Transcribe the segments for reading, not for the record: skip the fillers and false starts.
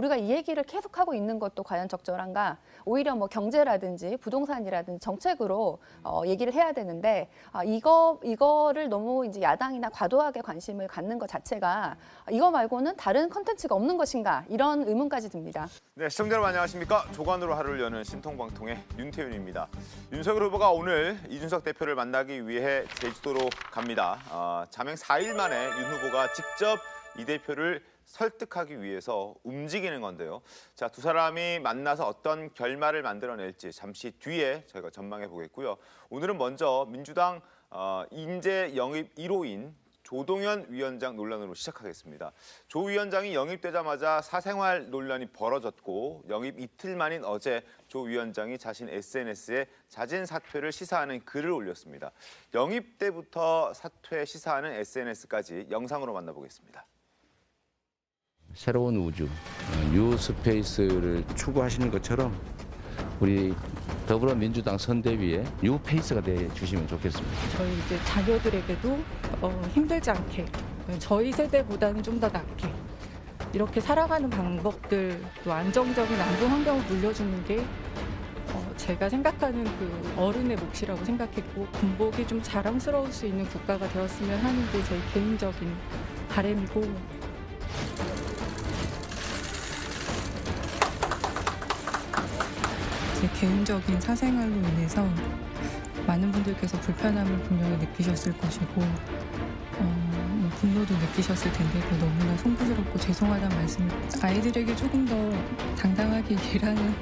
우리가 이 얘기를 계속하고 있는 것도 과연 적절한가? 오히려 뭐 경제라든지 부동산이라든지 정책으로 얘기를 해야 되는데 이거를 너무 이제 야당이나 과도하게 관심을 갖는 것 자체가 이거 말고는 다른 컨텐츠가 없는 것인가? 이런 의문까지 듭니다. 네, 시청자 여러분 안녕하십니까? 조간으로 하루를 여는 신통방통의 윤태윤입니다. 윤석열 후보가 오늘 이준석 대표를 만나기 위해 제주도로 갑니다. 자명 4일 만에 윤 후보가 직접 이 대표를 설득하기 위해서 움직이는 건데요. 자, 두 사람이 만나서 어떤 결말을 만들어낼지 잠시 뒤에 저희가 전망해 보겠고요. 오늘은 먼저 민주당 인재 영입 1호인 조동현 위원장 논란으로 시작하겠습니다. 조 위원장이 영입되자마자 사생활 논란이 벌어졌고 영입 이틀 만인 어제 조 위원장이 자신 SNS에 자진 사퇴를 시사하는 글을 올렸습니다. 영입 때부터 사퇴 시사하는 SNS까지 영상으로 만나보겠습니다. 새로운 우주, 뉴스페이스를 추구하시는 것처럼 우리 더불어민주당 선대위에 뉴페이스가 돼 주시면 좋겠습니다. 저희 이제 자녀들에게도 힘들지 않게, 저희 세대보다는 좀 더 낫게 이렇게 살아가는 방법들, 또 안정적인 안보 환경을 물려주는 게 제가 생각하는 그 어른의 몫이라고 생각했고, 군복이 좀 자랑스러울 수 있는 국가가 되었으면 하는 게 제 개인적인 바람이고. 제 개인적인 사생활로 인해서 많은 분들께서 불편함을 분명히 느끼셨을 것이고 분노도 느끼셨을 텐데 그 너무나 송구스럽고 죄송하다는 말씀을, 아이들에게 조금 더 당당하게 일하는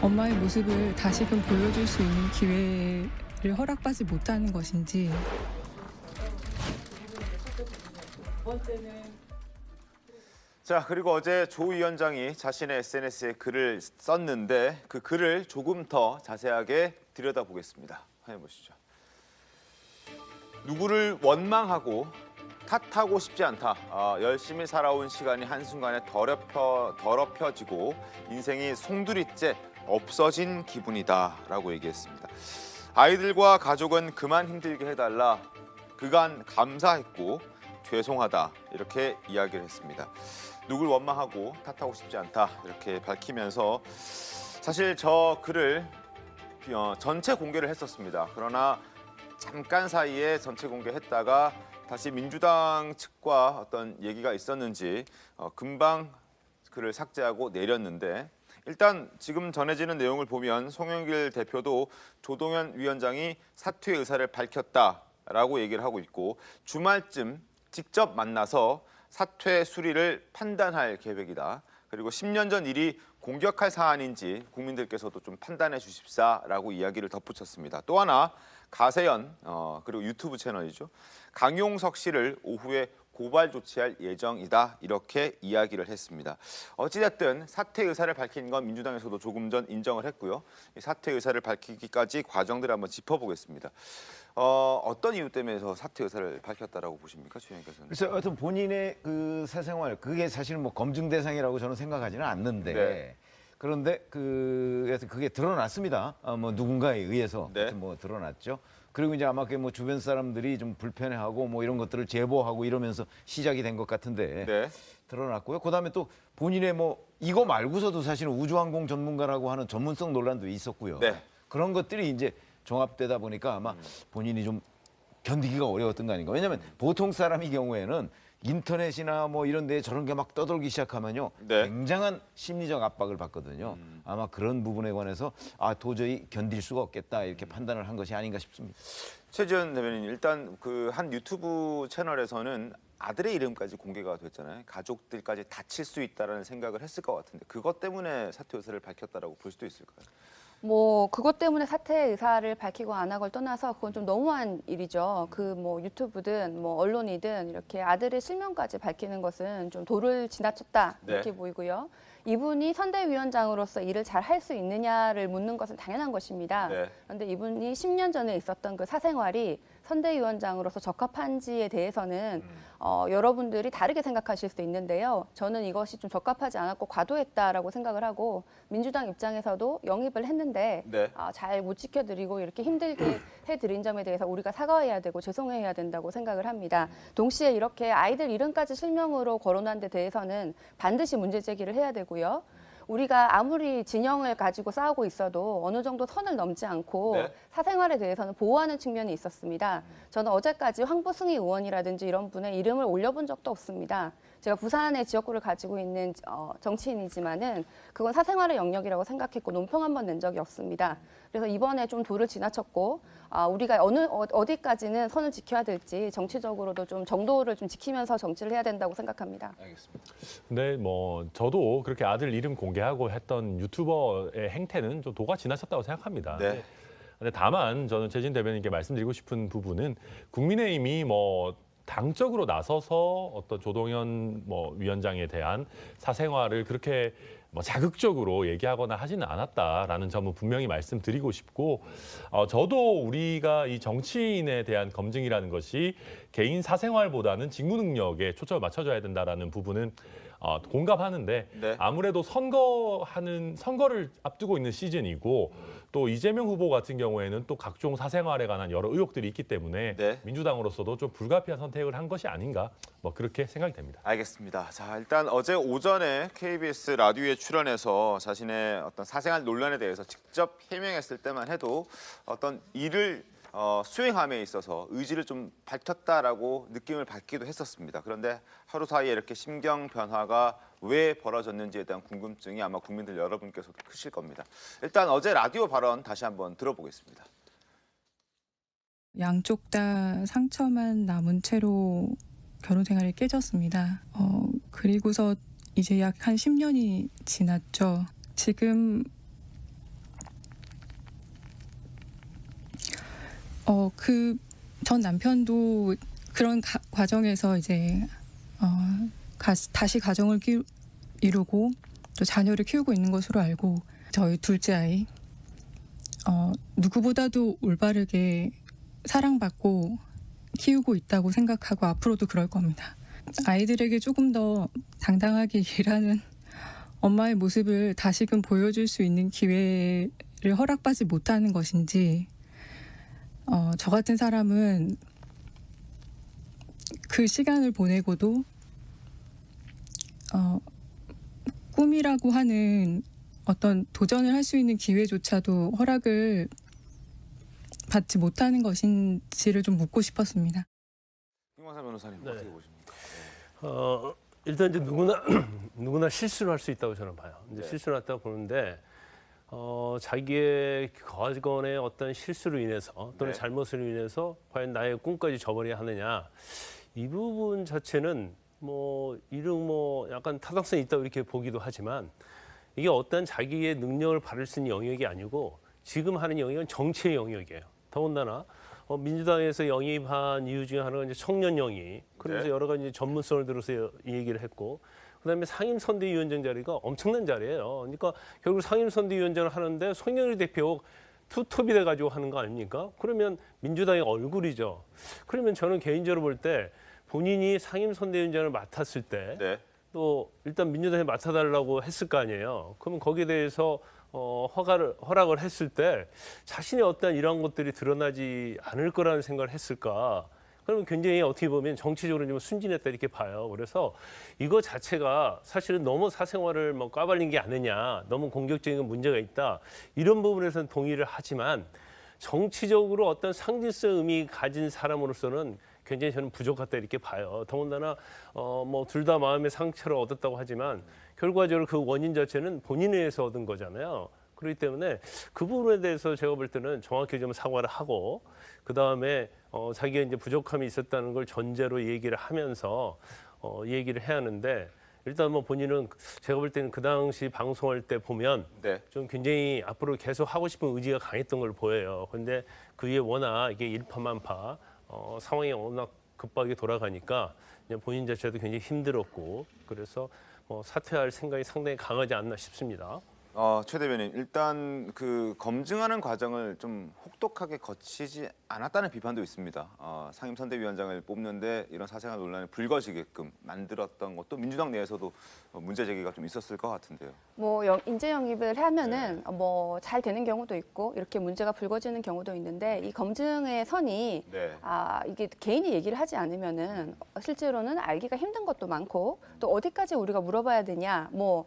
엄마의 모습을 다시금 보여줄 수 있는 기회를 허락받지 못하는 것인지. 두 번째는 자, 그리고 어제 조 위원장이 자신의 SNS에 글을 썼는데 그 글을 조금 더 자세하게 들여다보겠습니다. 확인해 보시죠. 누구를 원망하고 탓하고 싶지 않다. 열심히 살아온 시간이 한순간에 더럽혀지고 인생이 송두리째 없어진 기분이다 라고 얘기했습니다. 아이들과 가족은 그만 힘들게 해달라. 그간 감사했고 죄송하다 이렇게 이야기를 했습니다. 누굴 원망하고 탓하고 싶지 않다 이렇게 밝히면서 사실 저 글을 전체 공개를 했었습니다. 그러나 잠깐 사이에 전체 공개했다가 다시 민주당 측과 어떤 얘기가 있었는지 금방 글을 삭제하고 내렸는데, 일단 지금 전해지는 내용을 보면 송영길 대표도 조동현 위원장이 사퇴 의사를 밝혔다라고 얘기를 하고 있고, 주말쯤 직접 만나서 사퇴 수리를 판단할 계획이다. 그리고 10년 전 일이 공격할 사안인지 국민들께서도 좀 판단해 주십사라고 이야기를 덧붙였습니다. 또 하나 가세연 그리고 유튜브 채널이죠. 강용석 씨를 오후에 고발 조치할 예정이다 이렇게 이야기를 했습니다. 어찌됐든 사퇴 의사를 밝힌 건 민주당에서도 조금 전 인정을 했고요. 이 사퇴 의사를 밝히기까지 과정들을 한번 짚어보겠습니다. 어떤 이유 때문에 사퇴 의사를 밝혔다라고 보십니까, 주영님께서는? 그래서 어떤 본인의 그 사생활, 그게 사실 뭐 검증 대상이라고 저는 생각하지는 않는데, 네. 그런데 그래서 그게 드러났습니다. 뭐 누군가에 의해서 네. 뭐 드러났죠. 그리고 이제 아마 뭐 주변 사람들이 좀 불편해하고 뭐 이런 것들을 제보하고 이러면서 시작이 된 것 같은데 네. 드러났고요. 그다음에 또 본인의 뭐 이거 말고서도 사실은 우주항공 전문가라고 하는 전문성 논란도 있었고요. 네. 그런 것들이 이제 종합되다 보니까 아마 본인이 좀 견디기가 어려웠던 거 아닌가. 왜냐하면 보통 사람의 경우에는 인터넷이나 뭐 이런 데에 저런 게 막 떠돌기 시작하면요. 네. 굉장한 심리적 압박을 받거든요. 아마 그런 부분에 관해서 도저히 견딜 수가 없겠다 이렇게 판단을 한 것이 아닌가 싶습니다. 최지원 대변인, 일단 그 한 유튜브 채널에서는 아들의 이름까지 공개가 됐잖아요. 가족들까지 다칠 수 있다라는 생각을 했을 것 같은데 그것 때문에 사퇴 의사를 밝혔다라고 볼 수도 있을까요? 뭐 그것 때문에 사퇴 의사를 밝히고 안 하고를 떠나서 그건 좀 너무한 일이죠. 그 뭐 유튜브든 뭐 언론이든 이렇게 아들의 실명까지 밝히는 것은 좀 도를 지나쳤다 이렇게 네. 보이고요. 이분이 선대위원장으로서 일을 잘 할 수 있느냐를 묻는 것은 당연한 것입니다. 네. 그런데 이분이 10년 전에 있었던 그 사생활이 선대위원장으로서 적합한지에 대해서는 여러분들이 다르게 생각하실 수도 있는데요. 저는 이것이 좀 적합하지 않았고 과도했다라고 생각을 하고 민주당 입장에서도 영입을 했는데 네. 잘 못 지켜드리고 이렇게 힘들게 해드린 점에 대해서 우리가 사과해야 되고 죄송해야 된다고 생각을 합니다. 동시에 이렇게 아이들 이름까지 실명으로 거론한 데 대해서는 반드시 문제 제기를 해야 되고요. 우리가 아무리 진영을 가지고 싸우고 있어도 어느 정도 선을 넘지 않고 네. 사생활에 대해서는 보호하는 측면이 있었습니다. 저는 어제까지 황보승희 의원이라든지 이런 분의 이름을 올려본 적도 없습니다. 제가 부산의 지역구를 가지고 있는 정치인이지만은 그건 사생활의 영역이라고 생각했고 논평 한번 낸 적이 없습니다. 그래서 이번에 좀 도를 지나쳤고 우리가 어디까지는 선을 지켜야 될지 정치적으로도 좀 정도를 좀 지키면서 정치를 해야 된다고 생각합니다. 알겠습니다. 근데 뭐 저도 그렇게 아들 이름 공개하고 했던 유튜버의 행태는 좀 도가 지나쳤다고 생각합니다. 네. 근데 다만 저는 최진 대변인께 말씀드리고 싶은 부분은 국민의힘이 뭐 당적으로 나서서 어떤 조동현 위원장에 대한 사생활을 그렇게 자극적으로 얘기하거나 하지는 않았다라는 점은 분명히 말씀드리고 싶고 저도 우리가 이 정치인에 대한 검증이라는 것이 개인 사생활보다는 직무 능력에 초점을 맞춰줘야 된다라는 부분은 공감하는데 네. 아무래도 선거를 앞두고 있는 시즌이고 또 이재명 후보 같은 경우에는 또 각종 사생활에 관한 여러 의혹들이 있기 때문에 네. 민주당으로서도 좀 불가피한 선택을 한 것이 아닌가 그렇게 생각이 됩니다. 알겠습니다. 자, 일단 어제 오전에 KBS 라디오에 출연해서 자신의 어떤 사생활 논란에 대해서 직접 해명했을 때만 해도 어떤 일을 수행함에 있어서 의지를 좀 밝혔다라고 느낌을 받기도 했었습니다. 그런데 하루 사이에 이렇게 심경 변화가 왜 벌어졌는지에 대한 궁금증이 아마 국민들 여러분께서도 크실 겁니다. 일단 어제 라디오 발언 다시 한번 들어보겠습니다. 양쪽 다 상처만 남은 채로 결혼 생활이 깨졌습니다. 그리고서 이제 약 한 10년이 지났죠. 지금 그 전 남편도 그런 과정에서 이제 다시 가정을 이루고 또 자녀를 키우고 있는 것으로 알고 저희 둘째 아이 누구보다도 올바르게 사랑받고 키우고 있다고 생각하고 앞으로도 그럴 겁니다. 아이들에게 조금 더 당당하게 일하는 엄마의 모습을 다시금 보여줄 수 있는 기회를 허락받지 못하는 것인지 저 같은 사람은 그 시간을 보내고도 꿈이라고 하는 어떤 도전을 할 수 있는 기회조차도 허락을 받지 못하는 것인지를 좀 묻고 싶었습니다. 김광삼 변호사님 네. 어떻게 보십니까? 일단 이제 누구나 실수를 할 수 있다고 저는 봐요. 이제 네. 실수를 했다고 보는데 자기의 과거의 어떤 실수로 인해서 또는 네. 잘못으로 인해서 과연 나의 꿈까지 저버려야 하느냐 이 부분 자체는 이런 약간 타당성이 있다고 이렇게 보기도 하지만 이게 어떤 자기의 능력을 바를 수 있는 영역이 아니고 지금 하는 영역은 정치의 영역이에요. 더군다나 민주당에서 영입한 이유 중에 하나가 이제 청년 영입. 그러면서 네. 여러 가지 전문성을 들어서 이 얘기를 했고, 그다음에 상임선대위원장 자리가 엄청난 자리예요. 그러니까 결국 상임선대위원장을 하는데 송영길 대표 투톱이 돼가지고 하는 거 아닙니까? 그러면 민주당의 얼굴이죠. 그러면 저는 개인적으로 볼 때 본인이 상임선대위원장을 맡았을 때 또 네. 일단 민주당에 맡아달라고 했을 거 아니에요. 그러면 거기에 대해서 허락을 했을 때 자신의 어떤 이러한 것들이 드러나지 않을 거라는 생각을 했을까? 그러면 굉장히 어떻게 보면 정치적으로 좀 순진했다 이렇게 봐요. 그래서 이거 자체가 사실은 너무 사생활을 까발린 게 아니냐, 너무 공격적인 문제가 있다. 이런 부분에서는 동의를 하지만 정치적으로 어떤 상징성 의미 가진 사람으로서는 굉장히 저는 부족하다 이렇게 봐요. 더군다나 둘 다 마음의 상처를 얻었다고 하지만 결과적으로 그 원인 자체는 본인에 의해서 얻은 거잖아요. 그렇기 때문에 그 부분에 대해서 제가 볼 때는 정확히 좀 사과를 하고 그 다음에 자기가 이제 부족함이 있었다는 걸 전제로 얘기를 하면서 얘기를 해야 하는데 일단 본인은 제가 볼 때는 그 당시 방송할 때 보면 네. 좀 굉장히 앞으로 계속 하고 싶은 의지가 강했던 걸 보여요. 근데 그 위에 워낙 이게 일파만파 상황이 워낙 급하게 돌아가니까 그냥 본인 자체도 굉장히 힘들었고 그래서 사퇴할 생각이 상당히 강하지 않나 싶습니다. 최 대변인, 일단 그 검증하는 과정을 좀 혹독하게 거치지 않았다는 비판도 있습니다. 상임선대위원장을 뽑는데 이런 사생활 논란이 불거지게끔 만들었던 것도 민주당 내에서도 문제 제기가 좀 있었을 것 같은데요. 뭐 인재 영입을 하면은 뭐 잘 되는 경우도 있고 이렇게 문제가 불거지는 경우도 있는데 이 검증의 선이 네. 이게 개인이 얘기를 하지 않으면은 실제로는 알기가 힘든 것도 많고 또 어디까지 우리가 물어봐야 되냐 뭐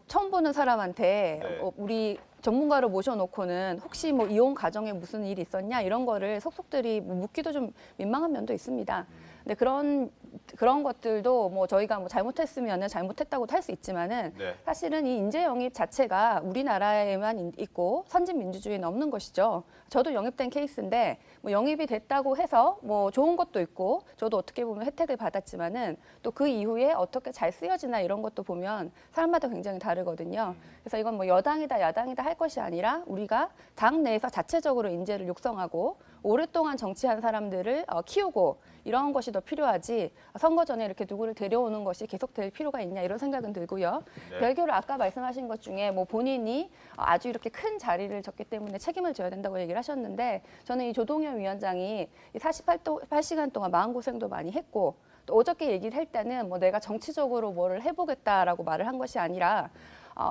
처음 보는 사람한테 네. 우리 전문가를 모셔놓고는 혹시 뭐 이혼 과정에 무슨 일이 있었냐 이런 거를 속속들이 묻기도 좀 민망한 면도 있습니다. 근데 그런 것들도 뭐 저희가 뭐 잘못했으면은 잘못했다고도 할 수 있지만은 네. 사실은 이 인재 영입 자체가 우리나라에만 있고 선진 민주주의는 없는 것이죠. 저도 영입된 케이스인데 뭐 영입이 됐다고 해서 뭐 좋은 것도 있고 저도 어떻게 보면 혜택을 받았지만은 또 그 이후에 어떻게 잘 쓰여지나 이런 것도 보면 사람마다 굉장히 다르거든요. 그래서 이건 뭐 여당이다 야당이다 할 것이 아니라 우리가 당 내에서 자체적으로 인재를 육성하고 오랫동안 정치한 사람들을 키우고 이런 것이 더 필요하지 선거 전에 이렇게 누구를 데려오는 것이 계속될 필요가 있냐 이런 생각은 들고요. 네. 별개로 아까 말씀하신 것 중에 뭐 본인이 아주 이렇게 큰 자리를 졌기 때문에 책임을 져야 된다고 얘기를 하셨는데 저는 이 조동현 위원장이 이 48시간 동안 마음고생도 많이 했고 또 어저께 얘기를 할 때는 뭐 내가 정치적으로 뭐를 해보겠다라고 말을 한 것이 아니라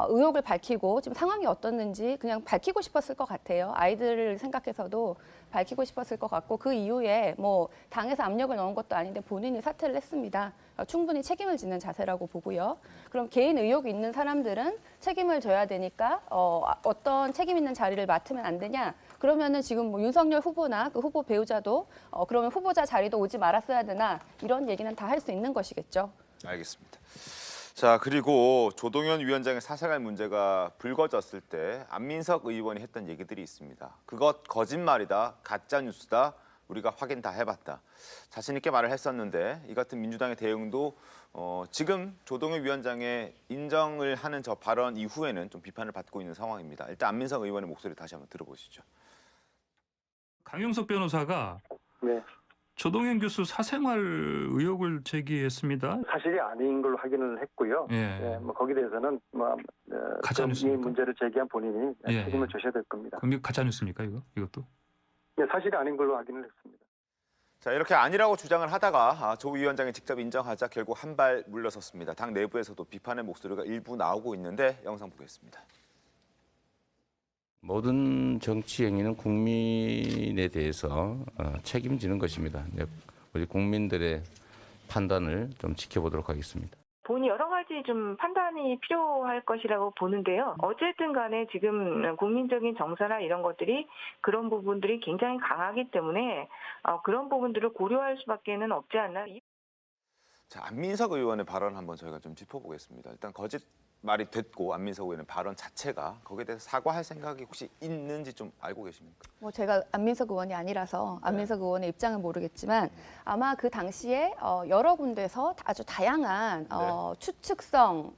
의혹을 밝히고 지금 상황이 어떻는지 그냥 밝히고 싶었을 것 같아요. 아이들을 생각해서도 밝히고 싶었을 것 같고 그 이후에 뭐 당에서 압력을 넣은 것도 아닌데 본인이 사퇴를 했습니다. 충분히 책임을 지는 자세라고 보고요. 그럼 개인 의혹이 있는 사람들은 책임을 져야 되니까 어떤 책임 있는 자리를 맡으면 안 되냐? 그러면은 지금 뭐 윤석열 후보나 그 후보 배우자도 그러면 후보자 자리도 오지 말았어야 되나? 이런 얘기는 다 할 수 있는 것이겠죠. 알겠습니다. 자, 그리고 조동현 위원장의 사생활 문제가 불거졌을 때 안민석 의원이 했던 얘기들이 있습니다. 그것 거짓말이다, 가짜 뉴스다, 우리가 확인 다 해봤다. 자신 있게 말을 했었는데 이 같은 민주당의 대응도 지금 조동현 위원장의 인정을 하는 저 발언 이후에는 좀 비판을 받고 있는 상황입니다. 일단 안민석 의원의 목소리 다시 한번 들어보시죠. 강용석 변호사가 네, 조동현 교수 사생활 의혹을 제기했습니다. 사실이 아닌 걸로 확인을 했고요. 예. 예, 뭐 거기에 대해서는 가짜 이 뉴스입니까? 문제를 제기한 본인이 예, 책임을 예. 져야 될 겁니다. 그럼 이거 가짜 뉴스입니까 이것도? 예, 사실이 아닌 걸로 확인을 했습니다. 자, 이렇게 아니라고 주장을 하다가 조 위원장이 직접 인정하자 결국 한 발 물러섰습니다. 당 내부에서도 비판의 목소리가 일부 나오고 있는데 영상 보겠습니다. 모든 정치 행위는 국민에 대해서 책임지는 것입니다. 우리 국민들의 판단을 좀 지켜보도록 하겠습니다. 본이 여러 가지 좀 판단이 필요할 것이라고 보는데요. 어쨌든 간에 지금 국민적인 정서나 이런 것들이 그런 부분들이 굉장히 강하기 때문에 그런 부분들을 고려할 수밖에는 없지 않나. 자, 안민석 의원의 발언 한번 저희가 좀 짚어보겠습니다. 일단 거짓말이 됐고 안민석 의원의 발언 자체가 거기에 대해서 사과할 생각이 혹시 있는지 좀 알고 계십니까? 뭐 제가 안민석 의원이 아니라서 안민석 의원의 입장은 모르겠지만 아마 그 당시에 여러 군데서 아주 다양한 추측성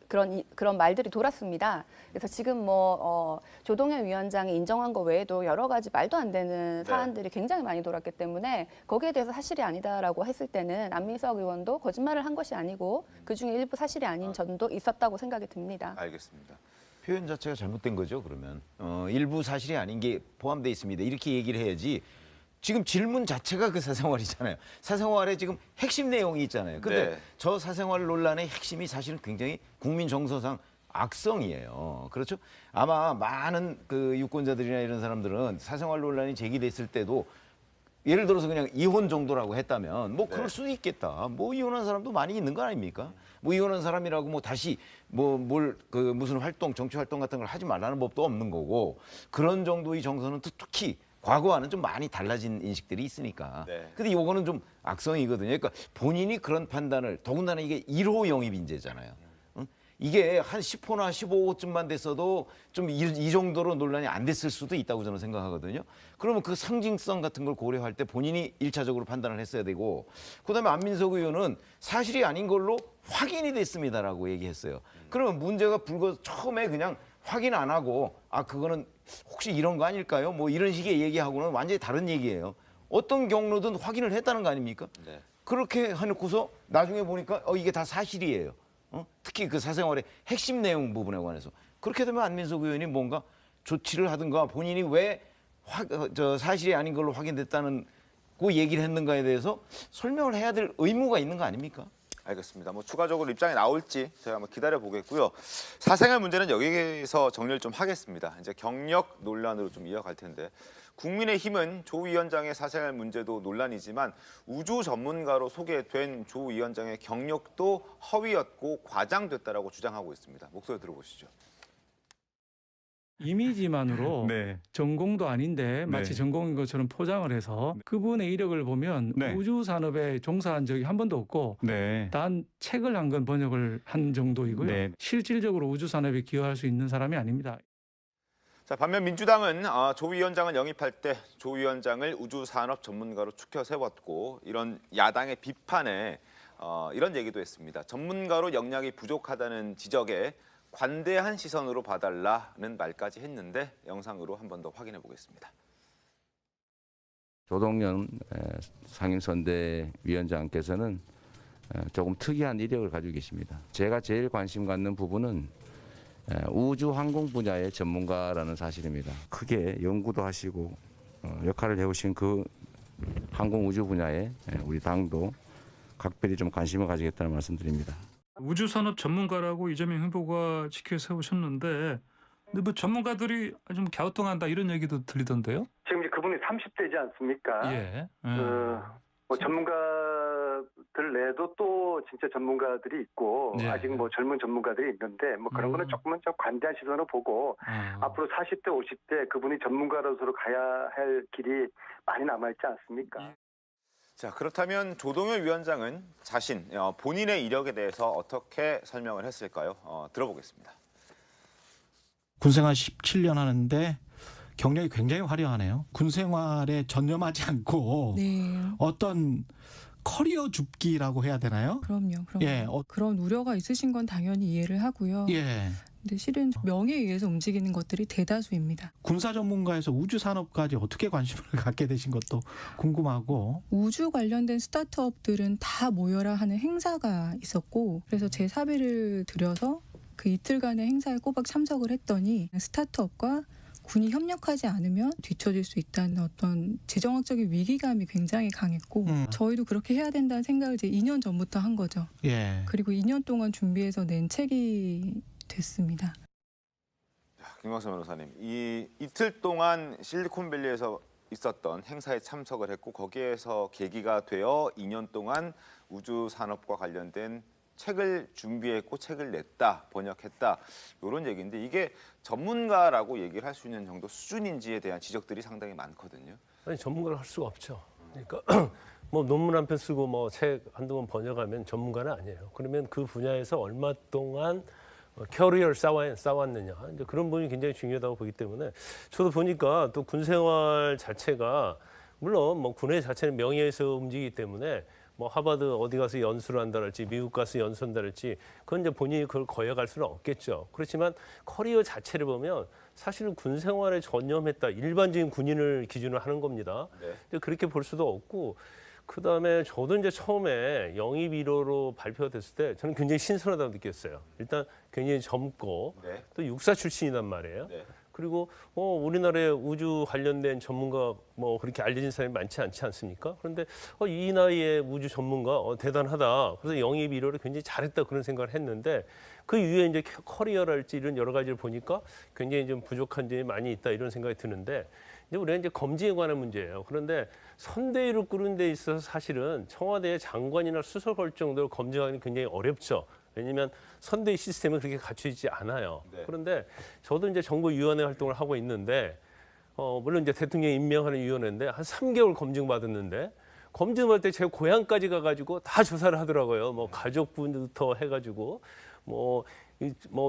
그런 말들이 돌았습니다. 그래서 지금 뭐 조동현 위원장이 인정한 거 외에도 여러 가지 말도 안 되는 사안들이 굉장히 많이 돌았기 때문에 거기에 대해서 사실이 아니다라고 했을 때는 안민석 의원도 거짓말을 한 것이 아니고 그중에 일부 사실이 아닌 점도 있었다고 생각이 듭니다. 알겠습니다. 표현 자체가 잘못된 거죠. 그러면 일부 사실이 아닌 게 포함되어 있습니다. 이렇게 얘기를 해야지. 지금 질문 자체가 그 사생활이잖아요. 사생활에 지금 핵심 내용이 있잖아요. 근데 네. 저 사생활 논란의 핵심이 사실은 굉장히 국민 정서상 악성이에요. 그렇죠? 아마 많은 그 유권자들이나 이런 사람들은 사생활 논란이 제기됐을 때도 예를 들어서 그냥 이혼 정도라고 했다면 뭐 그럴 수도 있겠다. 뭐 이혼한 사람도 많이 있는 거 아닙니까? 뭐 이혼한 사람이라고 뭐 다시 무슨 활동, 정치 활동 같은 걸 하지 말라는 법도 없는 거고 그런 정도의 정서는 특히 과거와는 좀 많이 달라진 인식들이 있으니까. 네. 근데 요거는 좀 악성이거든요. 그러니까 본인이 그런 판단을 더군다나 이게 1호 영입 인재잖아요. 응? 이게 한 10호나 15호쯤만 됐어도 좀 이 정도로 논란이 안 됐을 수도 있다고 저는 생각하거든요. 그러면 그 상징성 같은 걸 고려할 때 본인이 1차적으로 판단을 했어야 되고 그다음에 안민석 의원은 사실이 아닌 걸로 확인이 됐습니다라고 얘기했어요. 그러면 문제가 처음에 그냥 확인 안 하고 그거는 혹시 이런 거 아닐까요? 뭐 이런 식의 얘기하고는 완전히 다른 얘기예요. 어떤 경로든 확인을 했다는 거 아닙니까? 네. 그렇게 해놓고서 나중에 보니까 이게 다 사실이에요. 특히 그 사생활의 핵심 내용 부분에 관해서 그렇게 되면 안민석 의원이 뭔가 조치를 하든가 본인이 왜 사실이 아닌 걸로 확인됐다는 그 얘기를 했는가에 대해서 설명을 해야 될 의무가 있는 거 아닙니까? 알겠습니다. 뭐 추가적으로 입장이 나올지 제가 한번 기다려 보겠고요. 사생활 문제는 여기서 정리를 좀 하겠습니다. 이제 경력 논란으로 좀 이어갈 텐데 국민의힘은 조 위원장의 사생활 문제도 논란이지만 우주 전문가로 소개된 조 위원장의 경력도 허위였고 과장됐다라고 주장하고 있습니다. 목소리 들어보시죠. 이미지만으로 네. 전공도 아닌데 마치 네. 전공인 것처럼 포장을 해서 그분의 이력을 보면 네. 우주 산업에 종사한 적이 한 번도 없고 네. 단 책을 한 권 번역을 한 정도이고요. 네. 실질적으로 우주 산업에 기여할 수 있는 사람이 아닙니다. 자, 반면 민주당은 조 위원장을 영입할 때 조 위원장을 우주산업 전문가로 추켜 세웠고 이런 야당의 비판에 이런 얘기도 했습니다. 전문가로 역량이 부족하다는 지적에 관대한 시선으로 봐달라는 말까지 했는데 영상으로 한 번 더 확인해 보겠습니다. 조동연 상임선대위원장께서는 조금 특이한 이력을 가지고 계십니다. 제가 제일 관심 갖는 부분은 우주 항공 분야의 전문가라는 사실입니다. 크게 연구도 하시고 역할을 해오신 그 항공 우주 분야에 우리 당도 각별히 좀 관심을 가지겠다는 말씀드립니다. 우주산업 전문가라고 이재명 후보가 지켜 세우셨는데 근데 뭐 전문가들이 좀 갸우뚱한다 이런 얘기도 들리던데요? 지금 이제 그분이 30대지 않습니까? 예. 뭐 전문가들 내에도 또 진짜 전문가들이 있고 네. 아직 뭐 젊은 전문가들이 있는데 뭐 그런 거는 조금은 좀 관대한 시선으로 보고 앞으로 40대, 50대 그분이 전문가로서 가야 할 길이 많이 남아있지 않습니까? 자, 그렇다면 조동현 위원장은 자신 본인의 이력에 대해서 어떻게 설명을 했을까요? 들어보겠습니다. 군생활 17년 하는데 경력이 굉장히 화려하네요. 군생활에 전념하지 않고 어떤 커리어 줍기라고 해야 되나요? 그럼요. 예, 그런 우려가 있으신 건 당연히 이해를 하고요. 예. 근데 실은 명예에 의해서 움직이는 것들이 대다수입니다. 군사 전문가에서 우주 산업까지 어떻게 관심을 갖게 되신 것도 궁금하고. 우주 관련된 스타트업들은 다 모여라 하는 행사가 있었고 그래서 제 사비를 들여서 그 이틀간의 행사에 꼬박 참석을 했더니 스타트업과 군이 협력하지 않으면 뒤처질 수 있다는 어떤 재정학적인 위기감이 굉장히 강했고 저희도 그렇게 해야 된다는 생각을 이제 2년 전부터 한 거죠. 예. 그리고 2년 동안 준비해서 낸 책이 됐습니다. 김광선 변호사님, 이 이틀 동안 실리콘밸리에서 있었던 행사에 참석을 했고 거기에서 계기가 되어 2년 동안 우주 산업과 관련된 책을 준비했고 책을 냈다, 번역했다 이런 얘기인데 이게 전문가라고 얘기를 할 수 있는 정도 수준인지에 대한 지적들이 상당히 많거든요. 아니 전문가를 할 수가 없죠. 그러니까 뭐 논문 한 편 쓰고 뭐 책 한두 권 번역하면 전문가는 아니에요. 그러면 그 분야에서 얼마 동안 캐리어를 쌓았느냐 이제 그런 부분이 굉장히 중요하다고 보기 때문에 저도 보니까 또 군 생활 자체가 물론 뭐 군의 자체는 명예에서 움직이기 때문에 뭐 하버드 어디 가서 연수를 한다랄지 미국 가서 연수한다랄지 그건 이제 본인이 그걸 거역할 수는 없겠죠. 그렇지만 커리어 자체를 보면 사실은 군 생활에 전념했다 일반적인 군인을 기준으로 하는 겁니다. 네. 그렇게 볼 수도 없고 그다음에 저도 이제 처음에 영입 1호로 발표됐을 때 저는 굉장히 신선하다고 느꼈어요. 일단 굉장히 젊고 네. 또 육사 출신이란 말이에요. 네. 그리고 우리나라에 우주 관련된 전문가 뭐 그렇게 알려진 사람이 많지 않지 않습니까? 그런데 이 나이에 우주 전문가 대단하다. 그래서 영입 1호를 굉장히 잘했다 그런 생각을 했는데 그 이후에 이제 커리어랄지 이런 여러 가지를 보니까 굉장히 좀 부족한 점이 많이 있다 이런 생각이 드는데 이제 우리가 이제 검증에 관한 문제예요. 그런데 선대위를 꾸는 데 있어서 사실은 청와대의 장관이나 수석 할 정도로 검증하기는 굉장히 어렵죠. 왜냐하면 선대위 시스템은 그렇게 갖춰지지 않아요. 네. 그런데 저도 이제 정보위원회 활동을 하고 있는데 물론 이제 대통령이 임명하는 위원회인데 한 3개월 검증받았는데 검증할 때 제 고향까지 가가지고 다 조사를 하더라고요. 뭐 가족분부터 해가지고 뭐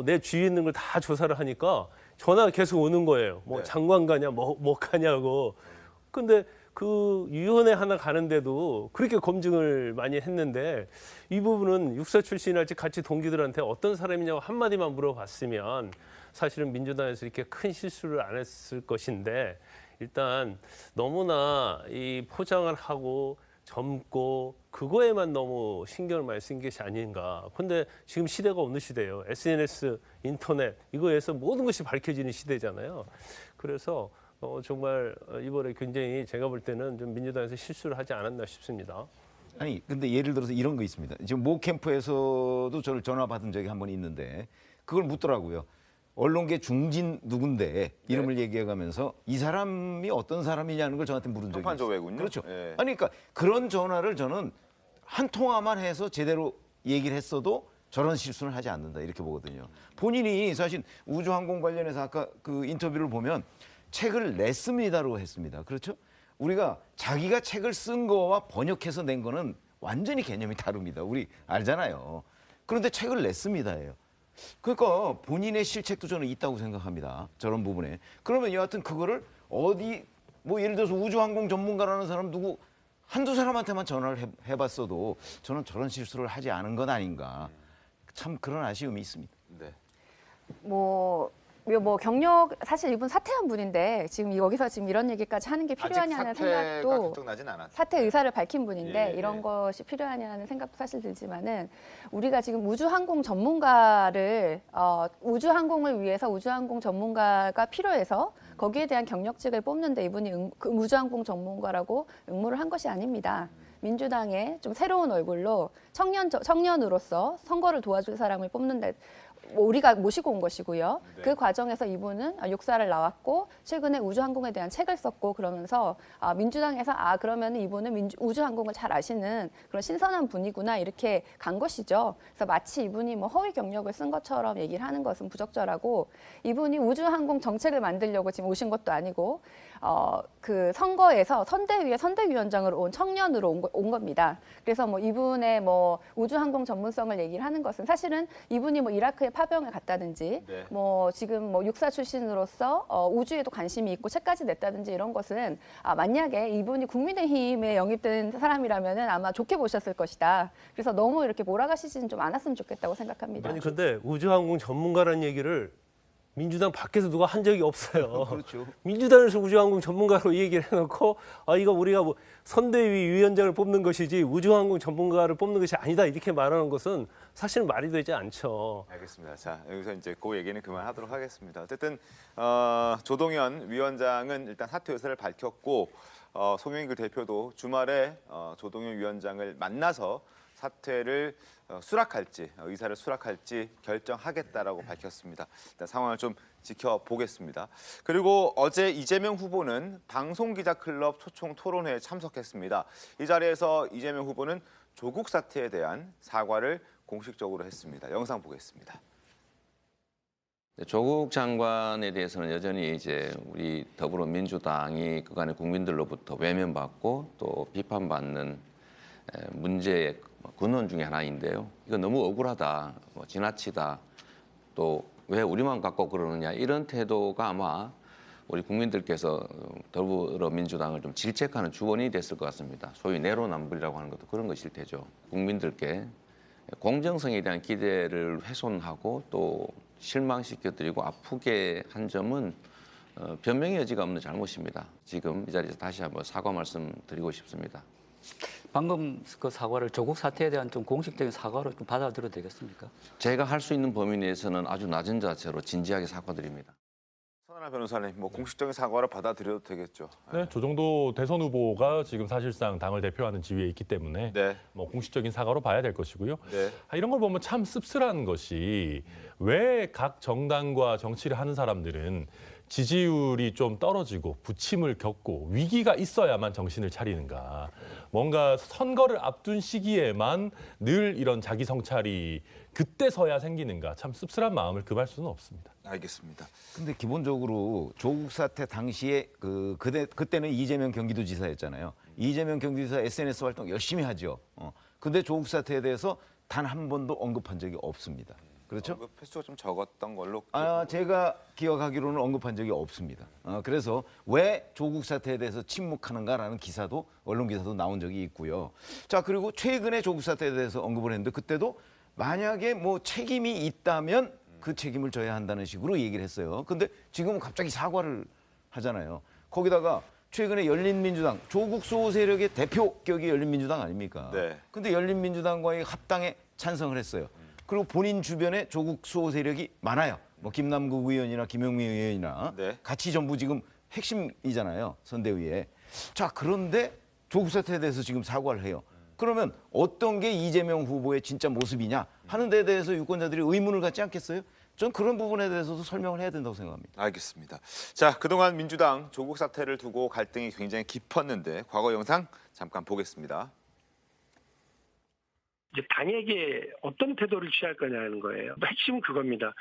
내 주위에 있는 걸 다 조사를 하니까 전화가 계속 오는 거예요. 뭐 네. 장관 가냐, 뭐 가냐고. 근데 그 위원회 하나 가는데도 그렇게 검증을 많이 했는데 이 부분은 육사 출신할지 같이 동기들한테 어떤 사람이냐고 한마디만 물어봤으면 사실은 민주당에서 이렇게 큰 실수를 안 했을 것인데 일단 너무나 이 포장을 하고 젊고 그거에만 너무 신경을 많이 쓴 것이 아닌가. 근데 지금 시대가 어느 시대예요. SNS, 인터넷 이거에서 모든 것이 밝혀지는 시대잖아요. 그래서 정말 이번에 굉장히 제가 볼 때는 좀 민주당에서 실수를 하지 않았나 싶습니다. 아니 근데 예를 들어서 이런 거 있습니다. 지금 모 캠프에서도 저를 전화 받은 적이 한 번 있는데 그걸 묻더라고요. 언론계 중진 누군데 이름을 얘기해가면서 이 사람이 어떤 사람이냐는 걸 저한테 물은 적이 있어요. 평판조회군요. 그렇죠. 예. 아니 그러니까 그런 전화를 저는 한 통화만 해서 제대로 얘기를 했어도 저런 실수는 하지 않는다 이렇게 보거든요. 본인이 사실 우주항공 관련해서 아까 그 인터뷰를 보면 책을 냈습니다로 했습니다. 그렇죠? 우리가 자기가 책을 쓴 거와 번역해서 낸 거는 완전히 개념이 다릅니다. 우리 알잖아요. 그런데 책을 냈습니다예요. 그러니까 본인의 실책도 저는 있다고 생각합니다. 저런 부분에. 그러면 여하튼 그거를 어디 뭐 예를 들어서 우주항공 전문가라는 사람 누구 한두 사람한테만 전화를 해봤어도 저는 저런 실수를 하지 않은 건 아닌가. 참 그런 아쉬움이 있습니다. 네. 뭐 경력 사실 이분 사퇴한 분인데 지금 여기서 지금 이런 얘기까지 하는 게 필요하냐는 아직 사퇴가 생각도 결정나진 않았죠. 사퇴 의사를 밝힌 분인데 예, 이런 예. 것이 필요하냐는 생각도 사실 들지만은 우리가 지금 우주항공 전문가를 우주항공을 위해서 우주항공 전문가가 필요해서 거기에 대한 경력직을 뽑는데 이분이 그 우주항공 전문가라고 응모를 한 것이 아닙니다. 민주당의 좀 새로운 얼굴로 청년으로서 선거를 도와줄 사람을 뽑는데 우리가 모시고 온 것이고요. 네. 그 과정에서 이분은 육사를 나왔고 최근에 우주항공에 대한 책을 썼고 그러면서 민주당에서 그러면 이분은 우주항공을 잘 아시는 그런 신선한 분이구나 이렇게 간 것이죠. 그래서 마치 이분이 뭐 허위 경력을 쓴 것처럼 얘기를 하는 것은 부적절하고 이분이 우주항공 정책을 만들려고 지금 오신 것도 아니고 그 선거에서 선대위의 선대위원장으로 온 청년으로 온 겁니다. 그래서 뭐 이분의 뭐 우주항공 전문성을 얘기를 하는 것은 사실은 이분이 뭐 이라크에 파병을 갔다든지 네. 뭐 지금 뭐 육사 출신으로서 우주에도 관심이 있고 책까지 냈다든지 이런 것은 만약에 이분이 국민의힘에 영입된 사람이라면은 아마 좋게 보셨을 것이다. 그래서 너무 이렇게 몰아가시지는 좀 않았으면 좋겠다고 생각합니다. 아니 근데 우주항공 전문가라는 얘기를 민주당 밖에서 누가 한 적이 없어요. 그렇죠. 민주당에서 우주항공 전문가로 얘기를 해놓고 이거 우리가 뭐 선대위 위원장을 뽑는 것이지 우주항공 전문가를 뽑는 것이 아니다 이렇게 말하는 것은 사실 말이 되지 않죠. 알겠습니다. 자, 여기서 이제 그 얘기는 그만하도록 하겠습니다. 어쨌든 조동현 위원장은 일단 사퇴 의사를 밝혔고 송영길 대표도 주말에 조동현 위원장을 만나서 사퇴를 수락할지 의사를 수락할지 결정하겠다라고 밝혔습니다. 일단 상황을 좀 지켜보겠습니다. 그리고 어제 이재명 후보는 방송기자클럽 초청 토론회에 참석했습니다. 이 자리에서 이재명 후보는 조국 사태에 대한 사과를 공식적으로 했습니다. 영상 보겠습니다. 조국 장관에 대해서는 여전히 이제 우리 더불어민주당이 그간의 국민들로부터 외면받고 또 비판받는 문제의 근원 중에 하나인데요. 이거 너무 억울하다, 지나치다, 또 왜 우리만 갖고 그러느냐 이런 태도가 아마 우리 국민들께서 더불어민주당을 좀 질책하는 주원이 됐을 것 같습니다. 소위 내로남불이라고 하는 것도 그런 것일 테죠. 국민들께 공정성에 대한 기대를 훼손하고 또 실망시켜드리고 아프게 한 점은 변명의 여지가 없는 잘못입니다. 지금 이 자리에서 다시 한번 사과 말씀드리고 싶습니다. 방금 그 사과를 조국 사태에 대한 좀 공식적인 사과로 좀 받아들여도 되겠습니까? 제가 할 수 있는 범위 내에서는 아주 낮은 자세로 진지하게 사과드립니다. 선하나 변호사님, 뭐 공식적인 사과를 받아들여도 되겠죠. 네, 조정도 대선 후보가 지금 사실상 당을 대표하는 지위에 있기 때문에 네. 뭐 공식적인 사과로 봐야 될 것이고요. 네. 이런 걸 보면 참 씁쓸한 것이 왜 각 정당과 정치를 하는 사람들은 지지율이 좀 떨어지고 부침을 겪고 위기가 있어야만 정신을 차리는가. 뭔가 선거를 앞둔 시기에만 늘 이런 자기 성찰이 그때서야 생기는가. 참 씁쓸한 마음을 금할 수는 없습니다. 알겠습니다. 근데 기본적으로 조국 사태 당시에 그때는 이재명 경기도지사였잖아요. 이재명 경기도지사 SNS 활동 열심히 하죠. 근데 조국 사태에 대해서 단 한 번도 언급한 적이 없습니다. 그렇죠? 횟수가 좀 적었던 걸로. 제가 기억하기로는 언급한 적이 없습니다. 그래서 왜 조국 사태에 대해서 침묵하는가라는 기사도 언론 기사도 나온 적이 있고요. 자, 그리고 최근에 조국 사태에 대해서 언급을 했는데 그때도 만약에 뭐 책임이 있다면 그 책임을 져야 한다는 식으로 얘기를 했어요. 근데 지금은 갑자기 사과를 하잖아요. 거기다가 최근에 열린민주당 조국 수호 세력의 대표격이 열린민주당 아닙니까? 네. 근데 열린민주당과의 합당에 찬성을 했어요. 그리고 본인 주변에 조국 수호 세력이 많아요. 뭐 김남국 의원이나 김영미 의원이나 네. 같이 전부 지금 핵심이잖아요. 선대위에. 자, 그런데 조국 사태에 대해서 지금 사과를 해요. 그러면 어떤 게 이재명 후보의 진짜 모습이냐 하는 데 대해서 유권자들이 의문을 갖지 않겠어요? 전 그런 부분에 대해서도 설명을 해야 된다고 생각합니다. 알겠습니다. 자, 그동안 민주당 조국 사태를 두고 갈등이 굉장히 깊었는데 과거 영상 잠깐 보겠습니다. 이제 당에게 어떤 태도를 취할 거냐는 거예요. 핵심은 그겁니다.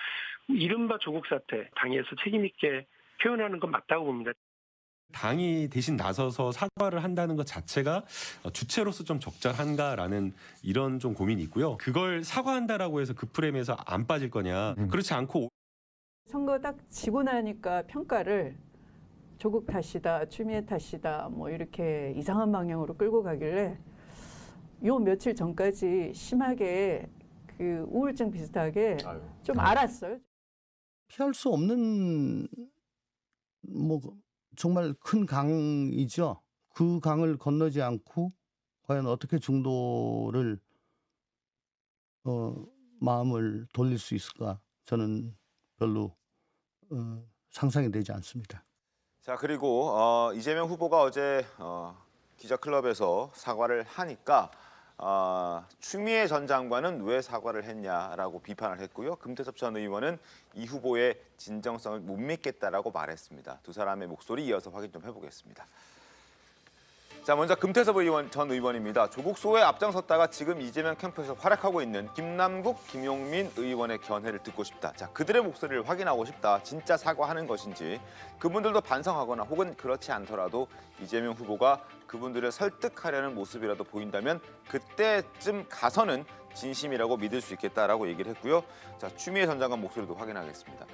이른바 조국 사태, 당에서 책임 있게 표현하는 건 맞다고 봅니다. 당이 대신 나서서 사과를 한다는 것 자체가 주체로서 좀 적절한가라는 이런 좀 고민이 있고요. 그걸 사과한다라고 해서 그 프레임에서 안 빠질 거냐. 그렇지 않고 선거 딱 지고 나니까 평가를 조국 탓이다, 추미애 탓이다, 뭐 이렇게 이상한 방향으로 끌고 가길래 요 며칠 전까지 심하게 그 우울증 비슷하게 좀 알았어요. 피할 수 없는 뭐 정말 큰 강이죠. 그 강을 건너지 않고 과연 어떻게 중도를 마음을 돌릴 수 있을까? 저는 별로 상상이 되지 않습니다. 자, 그리고 이재명 후보가 어제 기자클럽에서 사과를 하니까 추미애 전 장관은 왜 사과를 했냐라고 비판을 했고요. 금태섭 전 의원은 이 후보의 진정성을 못 믿겠다라고 말했습니다. 두 사람의 목소리 이어서 확인 좀 해보겠습니다. 자, 먼저 금태섭 전 의원입니다. 조국 수호에 앞장섰다가 지금 이재명 캠프에서 활약하고 있는 김남국, 김용민 의원의 견해를 듣고 싶다. 자, 그들의 목소리를 확인하고 싶다. 진짜 사과하는 것인지, 그분들도 반성하거나 혹은 그렇지 않더라도 이재명 후보가 그분들을 설득하려는 모습이라도 보인다면 그때쯤 가서는 진심이라고 믿을 수 있겠다라고 얘기를 했고요. 자, 추미애 전 장관 목소리도 확인하겠습니다.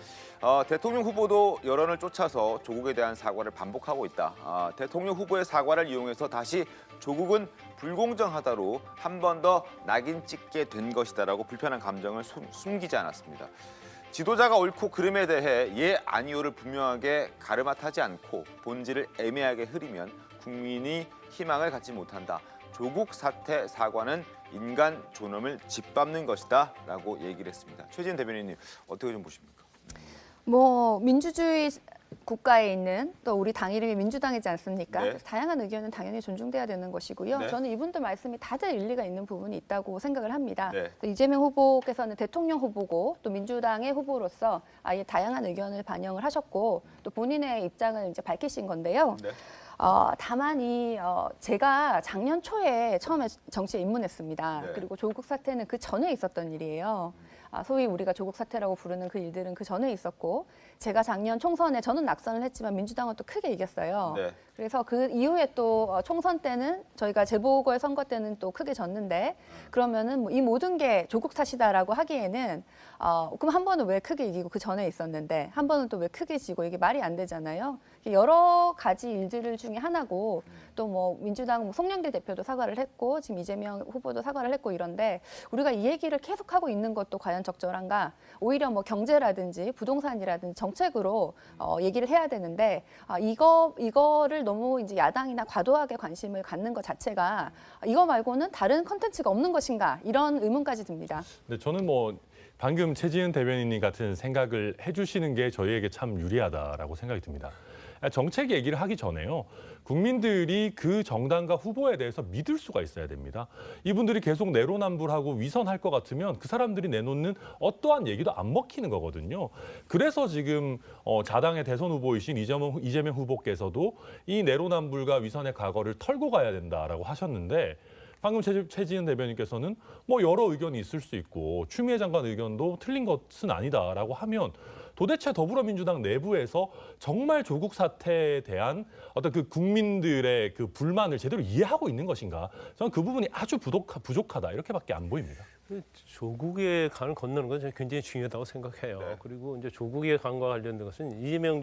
대통령 후보도 여론을 쫓아서 조국에 대한 사과를 반복하고 있다. 대통령 후보의 사과를 이용해서 다시 조국은 불공정하다로 한 번 더 낙인 찍게 된 것이다라고 불편한 감정을 숨기지 않았습니다. 지도자가 옳고 그름에 대해 예, 아니오를 분명하게 가르마타지 않고 본질을 애매하게 흐리면 국민이 희망을 갖지 못한다. 조국 사태 사과는 인간 존엄을 짓밟는 것이다 라고 얘기를 했습니다. 최진 대변인님 어떻게 좀 보십니까? 뭐 민주주의 국가에 있는 또 우리 당 이름이 민주당이지 않습니까? 네. 그래서 다양한 의견은 당연히 존중돼야 되는 것이고요. 네. 저는 이분들 말씀이 다들 일리가 있는 부분이 있다고 생각을 합니다. 네. 이재명 후보께서는 대통령 후보고 또 민주당의 후보로서 아예 다양한 의견을 반영을 하셨고 또 본인의 입장을 이제 밝히신 건데요. 네. 다만 제가 작년 초에 처음에 정치에 입문했습니다. 네. 그리고 조국 사태는 그 전에 있었던 일이에요. 소위 우리가 조국 사태라고 부르는 그 일들은 그 전에 있었고 제가 작년 총선에 저는 낙선을 했지만 민주당은 또 크게 이겼어요. 네. 그래서 그 이후에 또 총선 때는 저희가 재보궐 선거 때는 또 크게 졌는데 그러면은 뭐 이 모든 게 조국 탓이다라고 하기에는 그럼 한 번은 왜 크게 이기고 그 전에 있었는데 한 번은 또 왜 크게 지고 이게 말이 안 되잖아요. 여러 가지 일들 중에 하나고 또 뭐 민주당 송영길 대표도 사과를 했고 지금 이재명 후보도 사과를 했고 이런데 우리가 이 얘기를 계속하고 있는 것도 과연 적절한가? 오히려 뭐 경제라든지 부동산이라든지 정책으로 얘기를 해야 되는데 이거를 너무 이제 야당이나 과도하게 관심을 갖는 것 자체가 이거 말고는 다른 컨텐츠가 없는 것인가 이런 의문까지 듭니다. 근데 저는 뭐 방금 최지은 대변인님 같은 생각을 해주시는 게 저희에게 참 유리하다라고 생각이 듭니다. 정책 얘기를 하기 전에요. 국민들이 그 정당과 후보에 대해서 믿을 수가 있어야 됩니다. 이분들이 계속 내로남불하고 위선할 것 같으면 그 사람들이 내놓는 어떠한 얘기도 안 먹히는 거거든요. 그래서 지금 자당의 대선 후보이신 이재명 후보께서도 이 내로남불과 위선의 과거를 털고 가야 된다라고 하셨는데 방금 최지은 대변인께서는 뭐 여러 의견이 있을 수 있고 추미애 장관 의견도 틀린 것은 아니다라고 하면 도대체 더불어민주당 내부에서 정말 조국 사태에 대한 어떤 그 국민들의 그 불만을 제대로 이해하고 있는 것인가? 저는 그 부분이 아주 부족하다 이렇게밖에 안 보입니다. 조국의 강을 건너는 건 굉장히 중요하다고 생각해요. 네. 그리고 이제 조국의 강과 관련된 것은 이재명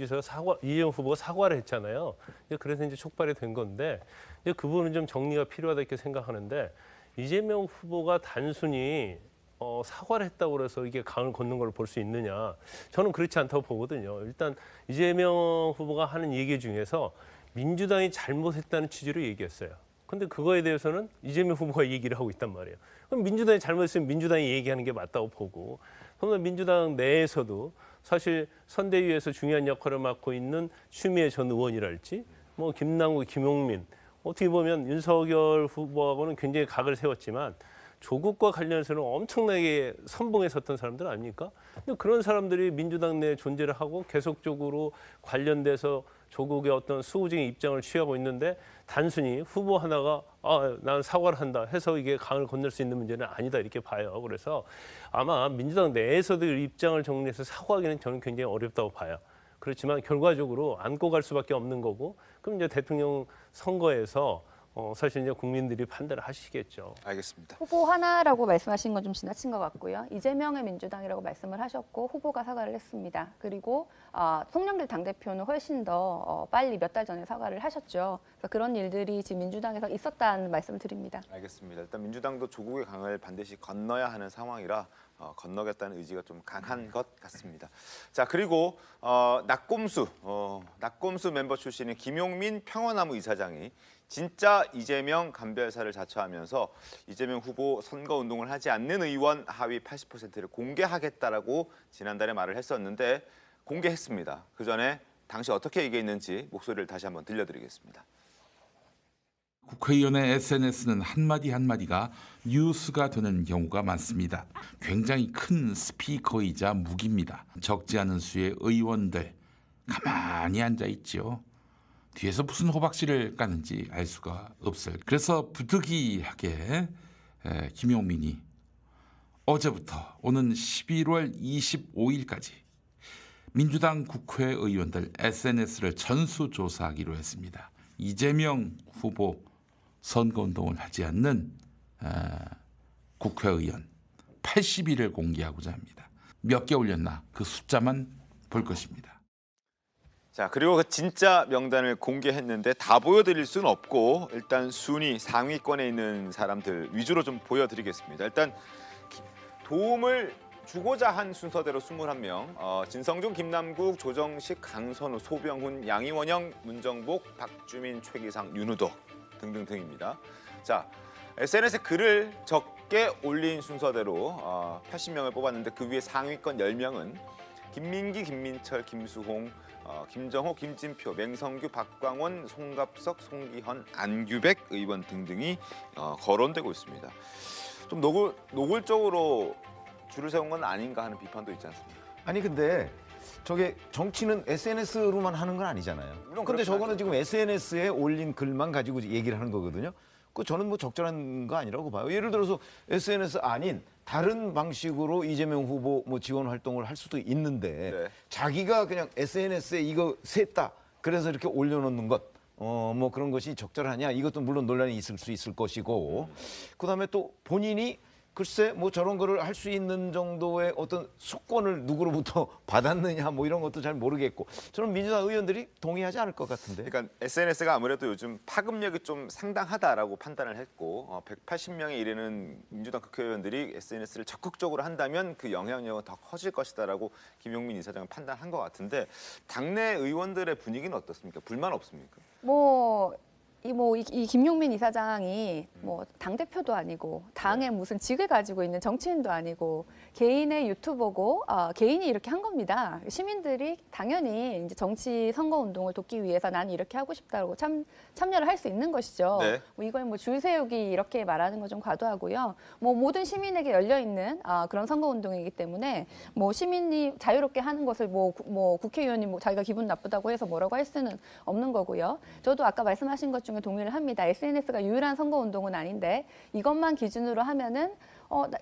후보가 사과를 했잖아요. 그래서 이제 촉발이 된 건데 이제 그 부분은 좀 정리가 필요하다 이렇게 생각하는데 이재명 후보가 단순히 사과를 했다고 해서 이게 강을 걷는 걸 볼 수 있느냐? 저는 그렇지 않다고 보거든요. 일단 이재명 후보가 하는 얘기 중에서 민주당이 잘못했다는 취지로 얘기했어요. 근데 그거에 대해서는 이재명 후보가 얘기를 하고 있단 말이에요. 그럼 민주당이 잘못했으면 민주당이 얘기하는 게 맞다고 보고, 그러면 민주당 내에서도 사실 선대위에서 중요한 역할을 맡고 있는 추미애 전 의원이랄지, 뭐 김남국, 김용민, 어떻게 보면 윤석열 후보하고는 굉장히 각을 세웠지만 조국과 관련해서는 엄청나게 선봉에 섰던 사람들 아닙니까? 근데 그런 사람들이 민주당 내에 존재를 하고 계속적으로 관련돼서 조국의 어떤 수호적인 입장을 취하고 있는데, 단순히 후보 하나가 난 사과를 한다 해서 이게 강을 건널 수 있는 문제는 아니다 이렇게 봐요. 그래서 아마 민주당 내에서도 입장을 정리해서 사과하기는 저는 굉장히 어렵다고 봐요. 그렇지만 결과적으로 안고 갈 수밖에 없는 거고, 그럼 이제 대통령 선거에서 사실 이제 국민들이 판단을 하시겠죠. 알겠습니다. 후보 하나라고 말씀하신 건 좀 지나친 것 같고요. 이재명의 민주당이라고 말씀을 하셨고 후보가 사과를 했습니다. 그리고 송영길 당대표는 훨씬 더 빨리 몇 달 전에 사과를 하셨죠. 그래서 그런 일들이 지금 민주당에서 있었다는 말씀을 드립니다. 알겠습니다. 일단 민주당도 조국의 강을 반드시 건너야 하는 상황이라 건너겠다는 의지가 좀 강한 것 같습니다. 자, 그리고 낙곰수 멤버 출신인 김용민 평화나무 이사장이 진짜 이재명 간별사를 자처하면서 이재명 후보 선거운동을 하지 않는 의원 하위 80%를 공개하겠다라고 지난달에 말을 했었는데 공개했습니다. 그 전에 당시 어떻게 얘기했는지 목소리를 다시 한번 들려드리겠습니다. 국회의원의 SNS는 한마디 한마디가 뉴스가 되는 경우가 많습니다. 굉장히 큰 스피커이자 무기입니다. 적지 않은 수의 의원들 가만히 앉아 있죠. 뒤에서 무슨 호박씨를 까는지 알 수가 없어요. 그래서 부득이하게 김용민이 어제부터 오는 11월 25일까지 민주당 국회의원들 SNS를 전수조사하기로 했습니다. 이재명 후보 선거운동을 하지 않는 국회의원 80일을 공개하고자 합니다. 몇 개 올렸나 그 숫자만 볼 것입니다. 자, 그리고 그 진짜 명단을 공개했는데 다 보여드릴 수는 없고 일단 순위 상위권에 있는 사람들 위주로 좀 보여드리겠습니다. 일단 도움을 주고자 한 순서대로 21명, 진성준, 김남국, 조정식, 강선우, 소병훈, 양이원영, 문정복, 박주민, 최기상, 윤우덕 등등등입니다. 자, SNS에 글을 적게 올린 순서대로 80명을 뽑았는데 그 위에 상위권 10명은 김민기, 김민철, 김수홍, 김정호, 김진표, 맹성규, 박광원, 송갑석, 송기헌, 안규백 의원 등등이 거론되고 있습니다. 좀 노골적으로 줄을 세운 건 아닌가 하는 비판도 있지 않습니까? 아니 근데 저게 정치는 SNS로만 하는 건 아니잖아요. 그런데 저거는 지금 SNS에 올린 글만 가지고 얘기를 하는 거거든요. 그 저는 뭐 적절한 거 아니라고 봐요. 예를 들어서 SNS 아닌 다른 방식으로 이재명 후보 뭐 지원 활동을 할 수도 있는데 네. 자기가 그냥 SNS에 이거 셌다 그래서 이렇게 올려놓는 것 뭐 그런 것이 적절하냐 이것도 물론 논란이 있을 수 있을 것이고 그다음에 또 본인이 글쎄 뭐 저런 거를 할 수 있는 정도의 어떤 수권을 누구로부터 받았느냐 뭐 이런 것도 잘 모르겠고 저는 민주당 의원들이 동의하지 않을 것 같은데. 그러니까 SNS가 아무래도 요즘 파급력이 좀 상당하다라고 판단을 했고 180명에 이르는 민주당 국회의원들이 SNS를 적극적으로 한다면 그 영향력은 더 커질 것이다라고 김용민 이사장은 판단한 것 같은데 당내 의원들의 분위기는 어떻습니까? 불만 없습니까? 이 김용민 이사장이 당대표도 아니고 당의 무슨 직을 가지고 있는 정치인도 아니고 개인의 유튜버고 개인이 이렇게 한 겁니다. 시민들이 당연히 이제 정치 선거 운동을 돕기 위해서 나는 이렇게 하고 싶다고 참여를 할 수 있는 것이죠. 네. 이걸 줄 세우기 이렇게 말하는 건 좀 과도하고요. 모든 시민에게 열려 있는 그런 선거 운동이기 때문에 시민이 자유롭게 하는 것을 국회의원이 자기가 기분 나쁘다고 해서 뭐라고 할 수는 없는 거고요. 저도 아까 말씀하신 것 중에 동의를 합니다. SNS가 유일한 선거 운동은 아닌데 이것만 기준으로 하면은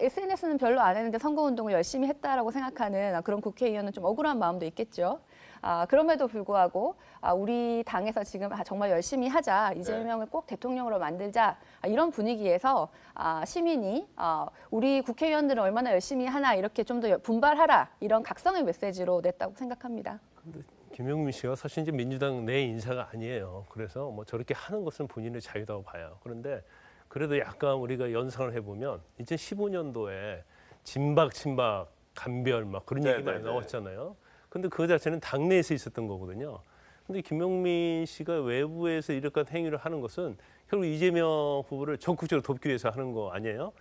SNS는 별로 안 했는데 선거운동을 열심히 했다라고 생각하는 그런 국회의원은 좀 억울한 마음도 있겠죠. 그럼에도 불구하고 우리 당에서 지금 정말 열심히 하자, 이재명을 꼭 대통령으로 만들자 이런 분위기에서 시민이 우리 국회의원들은 얼마나 열심히 하나 이렇게 좀 더 분발하라 이런 각성의 메시지로 냈다고 생각합니다. 김용민 씨가 사실 이제 민주당 내 인사가 아니에요. 그래서 저렇게 하는 것은 본인의 자유다고 봐요. 그런데 그래도 약간 우리가 연상을 해보면 2015년도에 진박 간별 그런 얘기 많이 나왔잖아요. 근데 그 자체는 당내에서 있었던 거거든요. 근데 김용민 씨가 외부에서 이렇게 행위를 하는 것은 결국 이재명 후보를 적극적으로 돕기 위해서 하는 거 아니에요?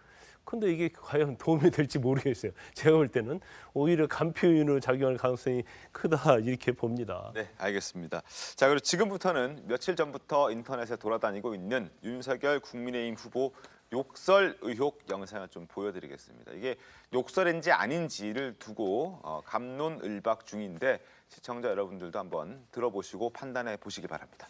근데 이게 과연 도움이 될지 모르겠어요. 제가 볼 때는 오히려 간표인으로 작용할 가능성이 크다 이렇게 봅니다. 네, 알겠습니다. 자, 그리고 지금부터는 며칠 전부터 인터넷에 돌아다니고 있는 윤석열 국민의힘 후보 욕설 의혹 영상을 좀 보여드리겠습니다. 이게 욕설인지 아닌지를 두고 갑론을박 중인데 시청자 여러분들도 한번 들어보시고 판단해 보시기 바랍니다.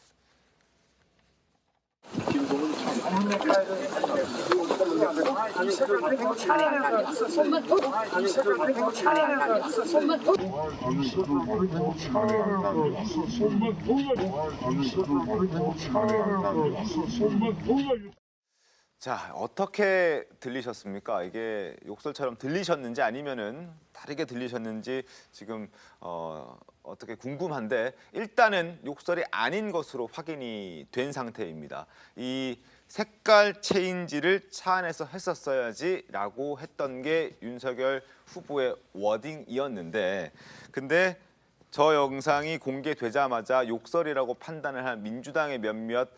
자, 어떻게 들리셨습니까? 이게 욕설처럼 들리셨는지 아니면은 다르게 들리셨는지 지금 어떻게 궁금한데 일단은 욕설이 아닌 것으로 확인이 된 상태입니다. 이 색깔 체인지를 차 안에서 했었어야지라고 했던 게 윤석열 후보의 워딩이었는데 근데 저 영상이 공개되자마자 욕설이라고 판단을 한 민주당의 몇몇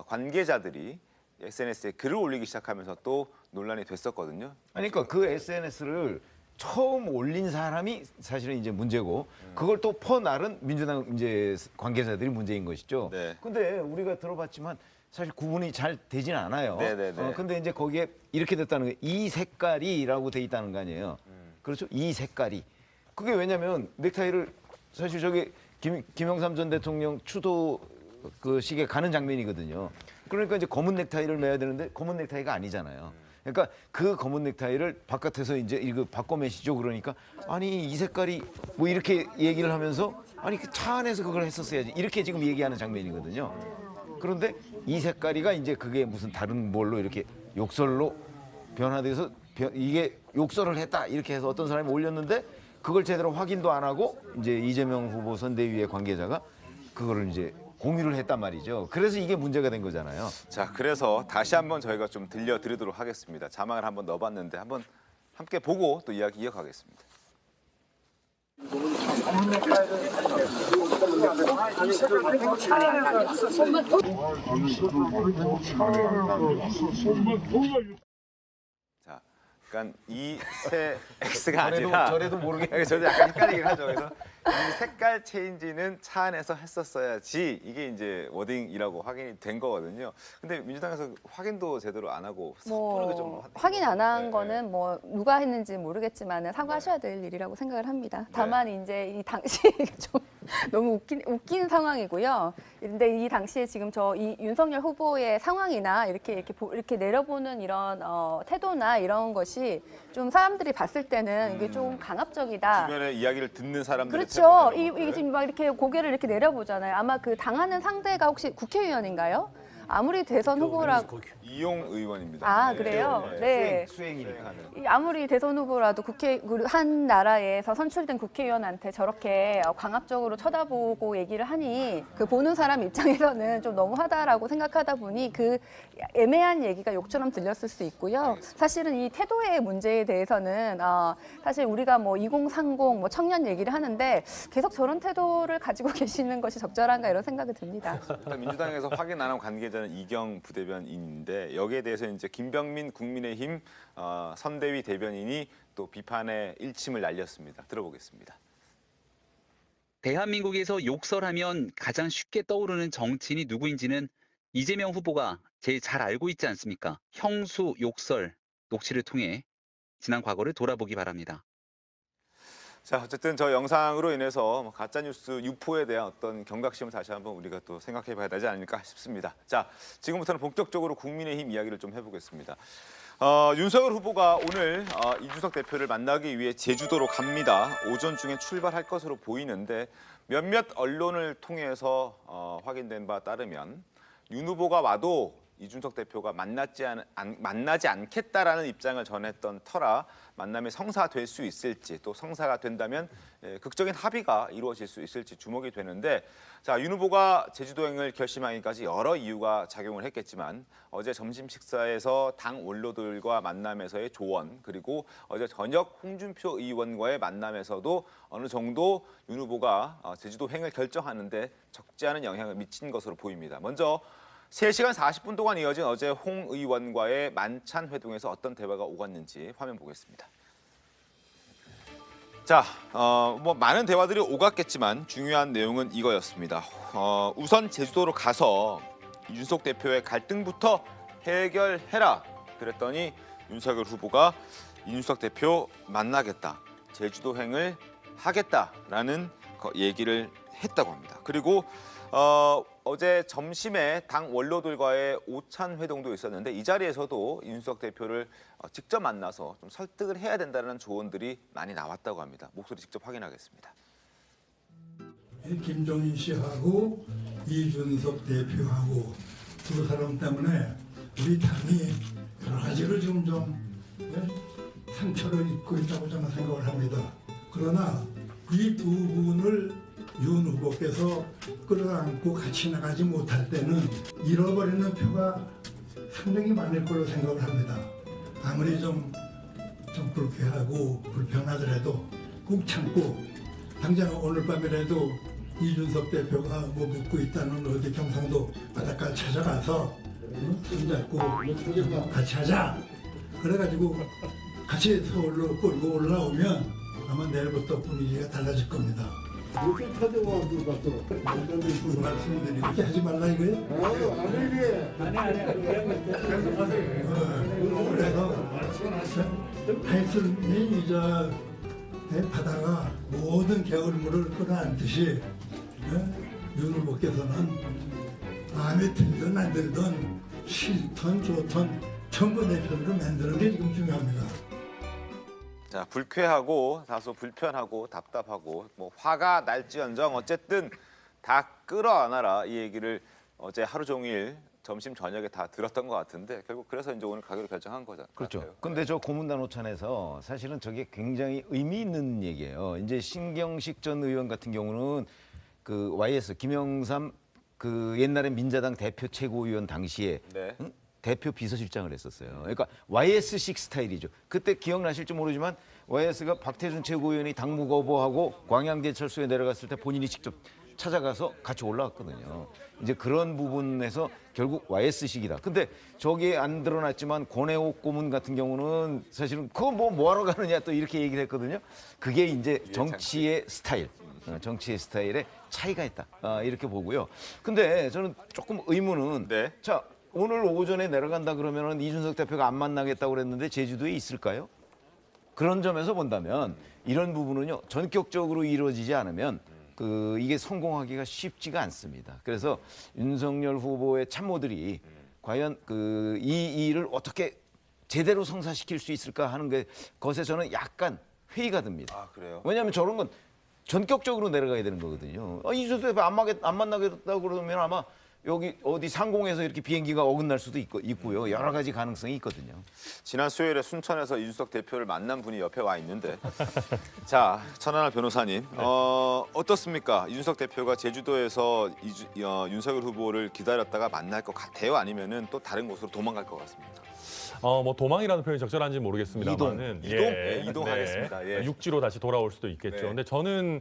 관계자들이 SNS에 글을 올리기 시작하면서 또 논란이 됐었거든요. 아니, 그러니까 그 SNS를 처음 올린 사람이 사실은 이제 문제고 그걸 또 퍼나른 민주당 이제 관계자들이 문제인 것이죠. 네. 근데 우리가 들어봤지만 사실 구분이 잘 되진 않아요. 네네네. 근데 이제 거기에 이렇게 됐다는 게 이 색깔이라고 돼 있다는 거 아니에요. 그렇죠? 이 색깔이. 그게 왜냐면 넥타이를 사실 저기 김영삼 전 대통령 추도 그 식에 가는 장면이거든요. 그러니까 이제 검은 넥타이를 매야 되는데 검은 넥타이가 아니잖아요. 그러니까 그 검은 넥타이를 바깥에서 이제 이거 바꿔매시죠. 그러니까 아니 이 색깔이 뭐 이렇게 얘기를 하면서 아니 그 차 안에서 그걸 했었어야지 이렇게 지금 얘기하는 장면이거든요. 그런데 이 색깔이가 이제 그게 무슨 다른 뭘로 이렇게 욕설로 변화돼서 이게 욕설을 했다 이렇게 해서 어떤 사람이 올렸는데 그걸 제대로 확인도 안 하고 이제 이재명 후보 선대위의 관계자가 그거를 이제 공유를 했단 말이죠. 그래서 이게 문제가 된 거잖아요. 자, 그래서 다시 한번 저희가 좀 들려드리도록 하겠습니다. 자막을 한번 넣어봤는데 한번 함께 보고 또 이야기 이어가겠습니다. 자, 그러니까 이 새 X가 아니라 저래도 모르겠네. 저도 약간 헷갈리긴 하죠. 그래서 이 색깔 체인지는 차 안에서 했었어야지 이게 이제 워딩이라고 확인이 된 거거든요. 근데 민주당에서 확인도 제대로 안 하고 섣부르게 좀 확인 안 한 거는 뭐 누가 했는지 모르겠지만 사과하셔야 될 일이라고 생각을 합니다. 다만 이제 이 당시에 좀 너무 웃긴 상황이고요. 근데 이 당시에 지금 이 윤석열 후보의 상황이나 이렇게 내려보는 이런 태도나 이런 것이 좀 사람들이 봤을 때는 이게 좀 강압적이다. 주변의 이야기를 듣는 사람들의 그렇죠. 이게 지금 막 이렇게 고개를 이렇게 내려보잖아요. 아마 그 당하는 상대가 혹시 국회의원인가요? 아무리 대선 후보라고 이용 의원입니다. 아 그래요? 네. 수행이니까. 아무리 대선 후보라도 한 나라에서 선출된 국회의원한테 저렇게 강압적으로 쳐다보고 얘기를 하니 그 보는 사람 입장에서는 좀 너무하다라고 생각하다 보니 그 애매한 얘기가 욕처럼 들렸을 수 있고요. 사실은 이 태도의 문제에 대해서는 사실 우리가 뭐 2030 뭐 청년 얘기를 하는데 계속 저런 태도를 가지고 계시는 것이 적절한가 이런 생각이 듭니다. 민주당에서 확인 안 한 관계자는 이경 부대변인인데 여기에 대해서 이제 김병민 국민의힘 선대위 대변인이 또 비판의 일침을 날렸습니다. 들어보겠습니다. 대한민국에서 욕설하면 가장 쉽게 떠오르는 정치인이 누구인지는 이재명 후보가 제일 잘 알고 있지 않습니까? 형수 욕설 녹취를 통해 지난 과거를 돌아보기 바랍니다. 자, 어쨌든 저 영상으로 인해서 가짜뉴스 유포에 대한 어떤 경각심을 다시 한번 우리가 또 생각해 봐야 되지 않을까 싶습니다. 자, 지금부터는 본격적으로 국민의힘 이야기를 좀 해보겠습니다. 윤석열 후보가 오늘 이준석 대표를 만나기 위해 제주도로 갑니다. 오전 중에 출발할 것으로 보이는데 몇몇 언론을 통해서 확인된 바 따르면 윤 후보가 와도 이준석 대표가 만나지 않겠다라는 입장을 전했던 터라 만남이 성사될 수 있을지 또 성사가 된다면 극적인 합의가 이루어질 수 있을지 주목이 되는데 자, 윤 후보가 제주도행을 결심하기까지 여러 이유가 작용을 했겠지만 어제 점심 식사에서 당 원로들과 만남에서의 조언 그리고 어제 저녁 홍준표 의원과의 만남에서도 어느 정도 윤 후보가 제주도행을 결정하는데 적지 않은 영향을 미친 것으로 보입니다. 먼저 3시간 40분 동안 이어진 어제 홍 의원과의 만찬 회동에서 어떤 대화가 오갔는지 화면 보겠습니다. 자, 뭐 많은 대화들이 오갔겠지만 중요한 내용은 이거였습니다. 우선 제주도로 가서 이준석 대표의 갈등부터 해결해라. 그랬더니 윤석열 후보가 이준석 대표 만나겠다, 제주도행을 하겠다라는 얘기를 했다고 합니다. 그리고 어제 점심에 당 원로들과의 오찬 회동도 있었는데 이 자리에서도 이준석 대표를 직접 만나서 좀 설득을 해야 된다는 조언들이 많이 나왔다고 합니다. 목소리 직접 확인하겠습니다. 김종인 씨하고 이준석 대표하고 두 사람 때문에 우리 당이 여러 가지를 지금 좀 상처를 입고 있다고 저는 생각을 합니다. 그러나 이 두 분을 윤 후보께서 끌어안고 같이 나가지 못할 때는 잃어버리는 표가 상당히 많을 걸로 생각을 합니다. 아무리 좀 불쾌하고 불편하더라도 꾹 참고 당장 오늘 밤이라도 이준석 대표가 뭐 묻고 있다는 어디 경상도 바닷가를 찾아가서 손잡고 같이 하자. 그래가지고 같이 서울로 끌고 올라오면 아마 내일부터 분위기가 달라질 겁니다. 요즘 찾아와도 갔어. 그 말씀드리고 그렇게 하지 말라 이거예요? 그래서 하여튼 이자 바다가 모든 겨울물을 끌어안듯이 윤 후보께서는 마음에 들든 안 들든 싫든 좋든 전부 내 편으로 만드는 게 지금 중요합니다. 자, 불쾌하고 다소 불편하고 답답하고 뭐 화가 날지언정 어쨌든 다 끌어안아라 이 얘기를 어제 하루 종일 점심 저녁에 다 들었던 것 같은데 결국 그래서 이제 오늘 가기로 결정한 거잖아요. 그렇죠. 근데 저 고문단 오찬에서 사실은 저게 굉장히 의미 있는 얘기예요. 이제 신경식 전 의원 같은 경우는 그 YS 김영삼 그 옛날에 민자당 대표 최고위원 당시에 네. 대표 비서실장을 했었어요. 그러니까 YS식 스타일이죠. 그때 기억나실지 모르지만 YS가 박태준 최고위원이 당무 거부하고 광양대철소에 내려갔을 때 본인이 직접 찾아가서 같이 올라갔거든요. 이제 그런 부분에서 결국 YS식이다. 근데 저기에 안 드러났지만 권혜옥 고문 같은 경우는 사실은 그거 뭐하러 가느냐 또 이렇게 얘기를 했거든요. 그게 이제 정치의 스타일, 정치의 스타일에 차이가 있다. 이렇게 보고요. 근데 저는 조금 의문은 자, 오늘 오전에 내려간다 그러면은 이준석 대표가 안 만나겠다고 그랬는데 제주도에 있을까요? 그런 점에서 본다면 이런 부분은요 전격적으로 이루어지지 않으면 이게 성공하기가 쉽지가 않습니다. 그래서 윤석열 후보의 참모들이 과연 이 일을 어떻게 제대로 성사시킬 수 있을까 하는 것에 저는 약간 회의가 듭니다. 아, 그래요? 왜냐하면 저런 건 전격적으로 내려가야 되는 거거든요. 이준석 대표 안 만나겠다고 그러면 아마 여기 어디 상공에서 이렇게 비행기가 어긋날 수도 있고요. 여러 가지 가능성이 있거든요. 지난 수요일에 순천에서 이준석 대표를 만난 분이 옆에 와 있는데 자, 천하나 변호사님 어떻습니까? 이준석 대표가 제주도에서 윤석열 후보를 기다렸다가 만날 것 같아요? 아니면은 또 다른 곳으로 도망갈 것 같습니까? 뭐 도망이라는 표현이 적절한지 모르겠습니다만은 이동하겠습니다. 예. 육지로 다시 돌아올 수도 있겠죠. 네. 근데 저는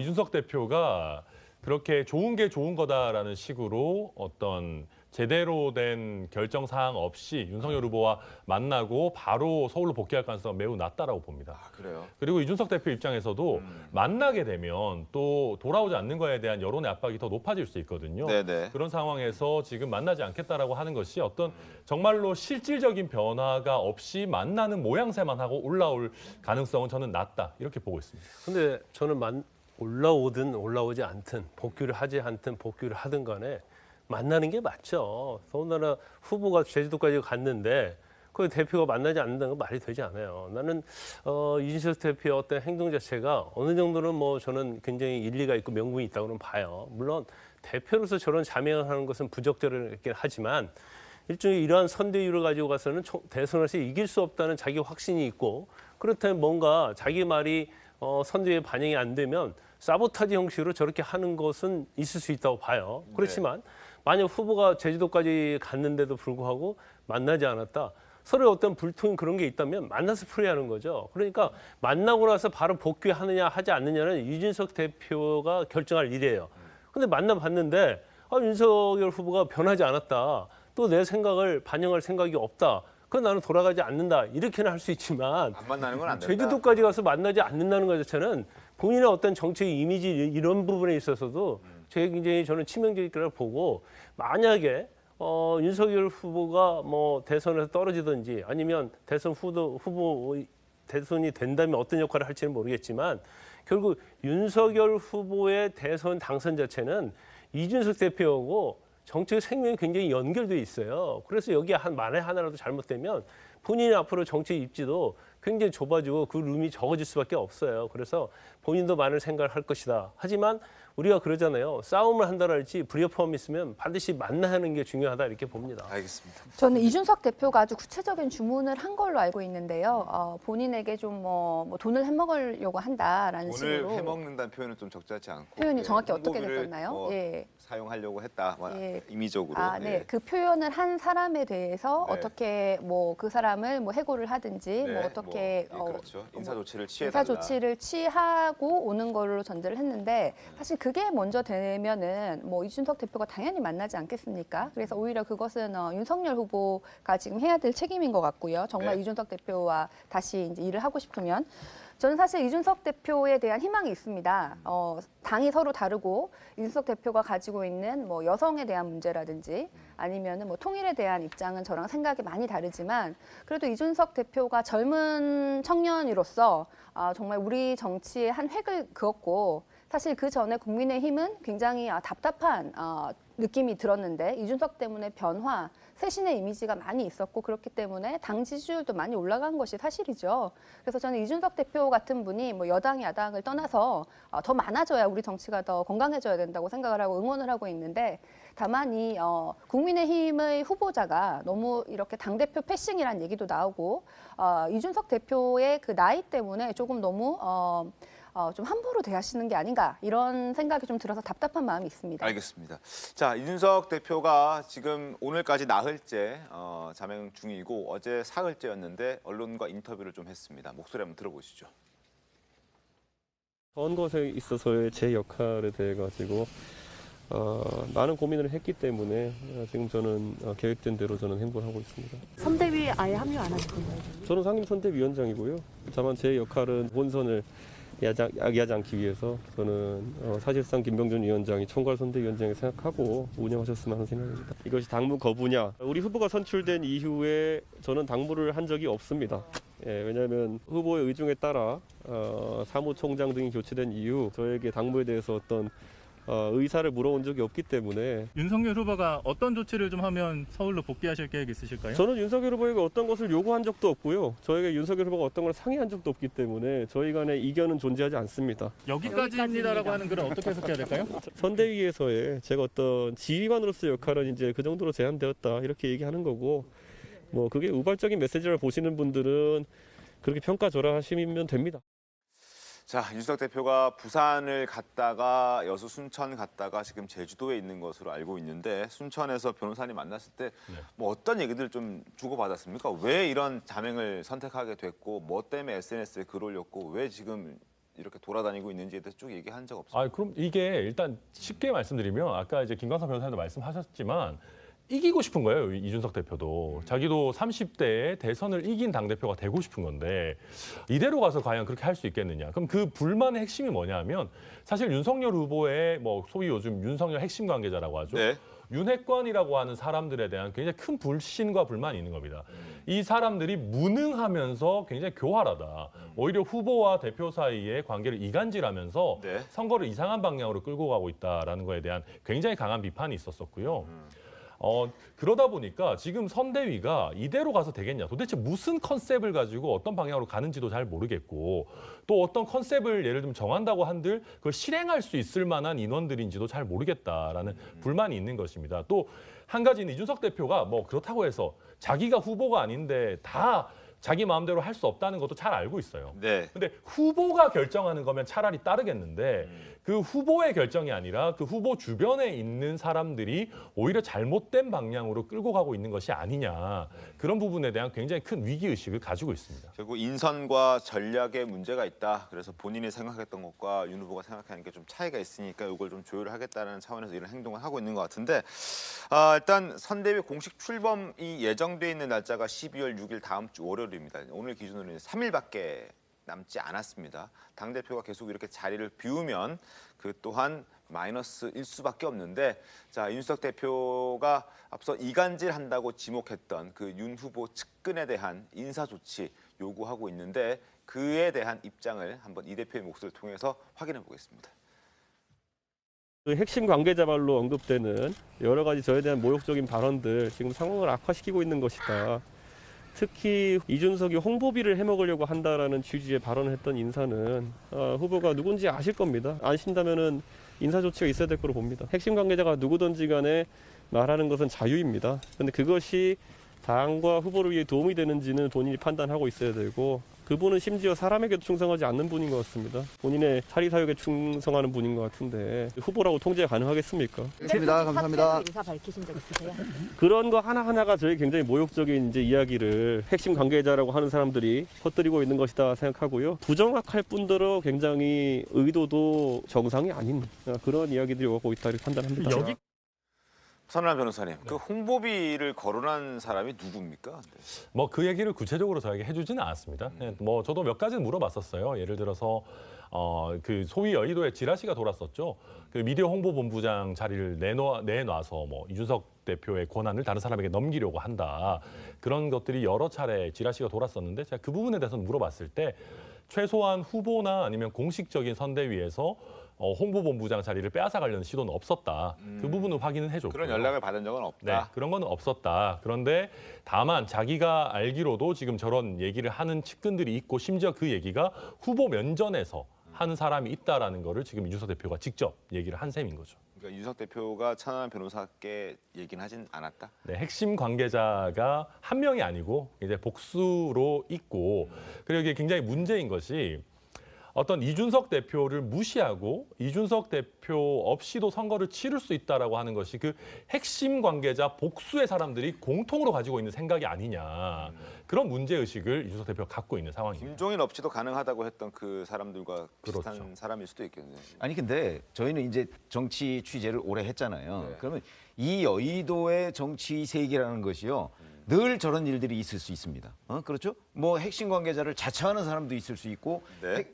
이준석 대표가 그렇게 좋은 게 좋은 거다라는 식으로 어떤 제대로 된 결정 사항 없이 윤석열 후보와 만나고 바로 서울로 복귀할 가능성은 매우 낮다라고 봅니다. 아, 그래요? 그리고 이준석 대표 입장에서도 만나게 되면 또 돌아오지 않는 거에 대한 여론의 압박이 더 높아질 수 있거든요. 네네. 그런 상황에서 지금 만나지 않겠다라고 하는 것이 어떤 정말로 실질적인 변화가 없이 만나는 모양새만 하고 올라올 가능성은 저는 낮다 이렇게 보고 있습니다. 근데 저는 올라오든 올라오지 않든 복귀를 하지 않든 복귀를 하든 간에 만나는 게 맞죠. 더군다나 후보가 제주도까지 갔는데 그 대표가 만나지 않는다는 건 말이 되지 않아요. 나는 이준석 대표의 어떤 행동 자체가 어느 정도는 뭐 저는 굉장히 일리가 있고 명분이 있다고는 봐요. 물론 대표로서 저런 자명을 하는 것은 부적절하긴 하지만 일종의 이러한 선대위를 가지고 가서는 대선에서 이길 수 없다는 자기 확신이 있고 그렇다면 뭔가 자기 말이 선대위에 반영이 안 되면 사보타지 형식으로 저렇게 하는 것은 있을 수 있다고 봐요. 그렇지만 만약 후보가 제주도까지 갔는데도 불구하고 만나지 않았다. 서로의 어떤 불통 그런 게 있다면 만나서 풀이하는 거죠. 그러니까 만나고 나서 바로 복귀하느냐 하지 않느냐는 이준석 대표가 결정할 일이에요. 근데 만나봤는데 윤석열 후보가 변하지 않았다. 또 내 생각을 반영할 생각이 없다. 그건 나는 돌아가지 않는다. 이렇게는 할 수 있지만 안 만나는 건 안 된다. 제주도까지 가서 만나지 않는다는 것 자체는 본인의 어떤 정책 이미지 이런 부분에 있어서도 굉장히 저는 치명적이라고 보고 만약에 윤석열 후보가 뭐 대선에서 떨어지든지 아니면 대선 후보 대선이 된다면 어떤 역할을 할지는 모르겠지만 결국 윤석열 후보의 대선 당선 자체는 이준석 대표하고 정책 생명이 굉장히 연결돼 있어요. 그래서 여기 만에 하나라도 잘못되면 본인이 앞으로 정책 입지도 굉장히 좁아지고 그 룸이 적어질 수밖에 없어요. 그래서 본인도 많은 생각을 할 것이다. 하지만 우리가 그러잖아요. 싸움을 한다 할지 불협화음이 있으면 반드시 만나는 게 중요하다 이렇게 봅니다. 알겠습니다. 저는 이준석 대표가 아주 구체적인 주문을 한 걸로 알고 있는데요. 본인에게 좀 뭐 돈을 해먹으려고 한다라는 돈을 식으로 해먹는다는 표현은 좀 적절하지 않고 표현이 정확히 어떻게 홍보비를 됐었나요? 뭐 예. 사용하려고 했다. 예. 임의적으로. 네. 그 표현을 한 사람에 대해서 네. 어떻게 뭐 그 사람을 뭐 해고를 하든지 네, 뭐 어떻게 그렇죠. 인사 조치를 취해 인사 조치를 취하고 오는 걸로 전제를 했는데 사실 그게 먼저 되면은 뭐 이준석 대표가 당연히 만나지 않겠습니까? 그래서 오히려 그것은 윤석열 후보가 지금 해야 될 책임인 것 같고요. 정말 네. 이준석 대표와 다시 이제 일을 하고 싶으면 저는 사실 이준석 대표에 대한 희망이 있습니다. 당이 서로 다르고 이준석 대표가 가지고 있는 뭐 여성에 대한 문제라든지 아니면은 뭐 통일에 대한 입장은 저랑 생각이 많이 다르지만 그래도 이준석 대표가 젊은 청년으로서 정말 우리 정치의 한 획을 그었고 사실 그 전에 국민의힘은 굉장히 답답한 느낌이 들었는데 이준석 때문에 변화, 쇄신의 이미지가 많이 있었고 그렇기 때문에 당 지지율도 많이 올라간 것이 사실이죠. 그래서 저는 이준석 대표 같은 분이 뭐 여당, 야당을 떠나서 더 많아져야 우리 정치가 더 건강해져야 된다고 생각을 하고 응원을 하고 있는데 다만 이 국민의힘의 후보자가 너무 이렇게 당대표 패싱이라는 얘기도 나오고 이준석 대표의 그 나이 때문에 조금 너무 좀 함부로 대하시는 게 아닌가 이런 생각이 좀 들어서 답답한 마음이 있습니다. 알겠습니다. 자, 이준석 대표가 지금 오늘까지 나흘째 자명 중이고 어제 사흘째였는데 언론과 인터뷰를 좀 했습니다. 목소리 한번 들어보시죠. 선거에 있어서의 제 역할에 대해 가지고 많은 고민을 했기 때문에 지금 저는 계획된 대로 저는 행보를 하고 있습니다. 선대위에 아예 합류 안 하실 건가요? 저는 상임선대위원장이고요. 다만 제 역할은 본선을 야기하지 않기 위해서 저는 사실상 김병준 위원장이 총괄선대위원장이 생각하고 운영하셨으면 하는 생각입니다. 이것이 당무 거부냐? 우리 후보가 선출된 이후에 저는 당무를 한 적이 없습니다. 왜냐하면 후보의 의중에 따라 사무총장 등이 교체된 이후 저에게 당무에 대해서 어떤 의사를 물어온 적이 없기 때문에 윤석열 후보가 어떤 조치를 좀 하면 서울로 복귀하실 계획 있으실까요? 저는 윤석열 후보에게 어떤 것을 요구한 적도 없고요. 저에게 윤석열 후보가 어떤 걸 상의한 적도 없기 때문에 저희 간의 이견은 존재하지 않습니다. 여기까지입니다라고 하는 글은 어떻게 해석해야 될까요? 선대위에서의 제가 어떤 지휘관으로서의 역할은 이제 그 정도로 제한되었다 이렇게 얘기하는 거고 뭐 그게 우발적인 메시지를 보시는 분들은 그렇게 평가절하하시면 됩니다. 자, 이준석 대표가 부산을 갔다가 여수 순천 갔다가 지금 제주도에 있는 것으로 알고 있는데 순천에서 변호사님 만났을 때 뭐 어떤 얘기들 좀 주고받았습니까? 왜 이런 자명을 선택하게 됐고 뭐 때문에 SNS에 글 올렸고 왜 지금 이렇게 돌아다니고 있는지에 대해서 쭉 얘기한 적 없어요? 그럼 이게 일단 쉽게 말씀드리면 아까 이제 김광석 변호사님도 말씀하셨지만 이기고 싶은 거예요, 이준석 대표도. 자기도 30대에 대선을 이긴 당대표가 되고 싶은 건데 이대로 가서 과연 그렇게 할 수 있겠느냐. 그럼 그 불만의 핵심이 뭐냐면 사실 윤석열 후보의 뭐 소위 요즘 윤석열 핵심 관계자라고 하죠. 네. 윤핵관이라고 하는 사람들에 대한 굉장히 큰 불신과 불만이 있는 겁니다. 이 사람들이 무능하면서 굉장히 교활하다. 오히려 후보와 대표 사이의 관계를 이간질하면서 선거를 이상한 방향으로 끌고 가고 있다라는 거에 대한 굉장히 강한 비판이 있었었고요. 그러다 보니까 지금 선대위가 이대로 가서 되겠냐. 도대체 무슨 컨셉을 가지고 어떤 방향으로 가는지도 잘 모르겠고 또 어떤 컨셉을 예를 들면 정한다고 한들 그걸 실행할 수 있을 만한 인원들인지도 잘 모르겠다라는 불만이 있는 것입니다. 또 한 가지는 이준석 대표가 뭐 그렇다고 해서 자기가 후보가 아닌데 다 자기 마음대로 할 수 없다는 것도 잘 알고 있어요. 네. 근데 후보가 결정하는 거면 차라리 따르겠는데 그 후보의 결정이 아니라 그 후보 주변에 있는 사람들이 오히려 잘못된 방향으로 끌고 가고 있는 것이 아니냐. 그런 부분에 대한 굉장히 큰 위기의식을 가지고 있습니다. 결국 인선과 전략에 문제가 있다. 그래서 본인이 생각했던 것과 윤 후보가 생각하는 게 좀 차이가 있으니까 이걸 좀 조율하겠다는 차원에서 이런 행동을 하고 있는 것 같은데 일단 선대위 공식 출범이 예정돼 있는 날짜가 12월 6일 다음 주 월요일입니다. 오늘 기준으로는 3일밖에 남지 않았습니다. 당대표가 계속 이렇게 자리를 비우면 그 또한 마이너스일 수밖에 없는데 자 이준석 대표가 앞서 이간질한다고 지목했던 그 윤 후보 측근에 대한 인사 조치 요구하고 있는데 그에 대한 입장을 한번 이 대표의 목소리를 통해서 확인해 보겠습니다. 그 핵심 관계자 말로 언급되는 여러 가지 저에 대한 모욕적인 발언들 지금 상황을 악화시키고 있는 것이다. 특히 이준석이 홍보비를 해먹으려고 한다라는 취지의 발언을 했던 인사는 후보가 누군지 아실 겁니다. 아신다면은 인사 조치가 있어야 될 거로 봅니다. 핵심 관계자가 누구든지 간에 말하는 것은 자유입니다. 그런데 그것이 당과 후보를 위해 도움이 되는지는 본인이 판단하고 있어야 되고 그분은 심지어 사람에게도 충성하지 않는 분인 것 같습니다. 본인의 사리사욕에 충성하는 분인 것 같은데 후보라고 통제가 가능하겠습니까? 좋습니다. 감사합니다. 인사 밝히신 적 있으세요? 그런 거 하나하나가 저희 굉장히 모욕적인 이제 이야기를 핵심 관계자라고 하는 사람들이 퍼뜨리고 있는 것이다 생각하고요. 부정확할 뿐더러 굉장히 의도도 정상이 아닌 그런 이야기들이 오고 있다 이렇게 판단합니다. 선남 변호사님, 그 홍보비를 거론한 사람이 누굽니까? 뭐 그 얘기를 구체적으로 저에게 해주지는 않았습니다. 뭐 저도 몇 가지는 물어봤었어요. 예를 들어서 그 소위 여의도에 지라시가 돌았었죠. 그 미디어 홍보본부장 자리를 내놔서 뭐 이준석 대표의 권한을 다른 사람에게 넘기려고 한다. 그런 것들이 여러 차례 지라시가 돌았었는데 제가 그 부분에 대해서 물어봤을 때 최소한 후보나 아니면 공식적인 선대위에서 홍보본부장 자리를 빼앗아가려는 시도는 없었다. 그 부분을 확인은 해줬고요. 그런 연락을 받은 적은 없다. 네, 그런 건 없었다. 그런데 다만 자기가 알기로도 지금 저런 얘기를 하는 측근들이 있고 심지어 그 얘기가 후보 면전에서 하는 사람이 있다라는 거를 지금 이준석 대표가 직접 얘기를 한 셈인 거죠. 그러니까 이준석 대표가 천안 변호사께 얘기는 하진 않았다. 네, 핵심 관계자가 한 명이 아니고 이제 복수로 있고 그리고 이게 굉장히 문제인 것이 어떤 이준석 대표를 무시하고 이준석 대표 없이도 선거를 치를 수 있다라고 하는 것이 그 핵심 관계자 복수의 사람들이 공통으로 가지고 있는 생각이 아니냐. 그런 문제의식을 이준석 대표가 갖고 있는 상황입니다. 김종인 없이도 가능하다고 했던 그 사람들과 비슷한 그렇죠. 사람일 수도 있겠네요. 아니 근데 저희는 이제 정치 취재를 오래 했잖아요. 그러면 이 여의도의 정치 세계라는 것이요. 늘 저런 일들이 있을 수 있습니다. 그렇죠? 뭐 핵심 관계자를 자처하는 사람도 있을 수 있고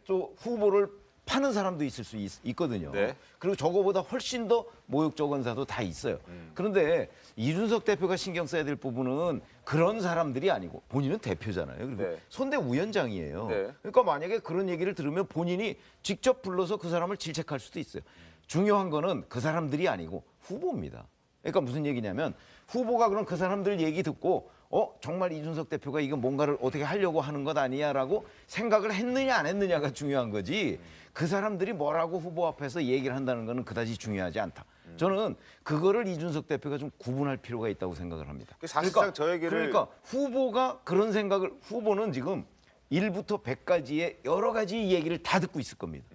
또 후보를 파는 사람도 있을 수 있거든요. 그리고 저거보다 훨씬 더 모욕적 언사도 다 있어요. 그런데 이준석 대표가 신경 써야 될 부분은 그런 사람들이 아니고 본인은 대표잖아요. 그리고 선대위원장이에요. 그러니까 만약에 그런 얘기를 들으면 본인이 직접 불러서 그 사람을 질책할 수도 있어요. 중요한 거는 그 사람들이 아니고 후보입니다. 그러니까 무슨 얘기냐면 후보가 그럼 그 사람들 얘기 듣고 정말 이준석 대표가 이거 뭔가를 어떻게 하려고 하는 것 아니냐라고 생각을 했느냐 안 했느냐가 중요한 거지 그 사람들이 뭐라고 후보 앞에서 얘기를 한다는 거는 그다지 중요하지 않다. 저는 그거를 이준석 대표가 좀 구분할 필요가 있다고 생각을 합니다. 사실상 저 얘기를 그러니까 후보가 그런 생각을 후보는 지금 1부터 100까지의 여러 가지 얘기를 다 듣고 있을 겁니다.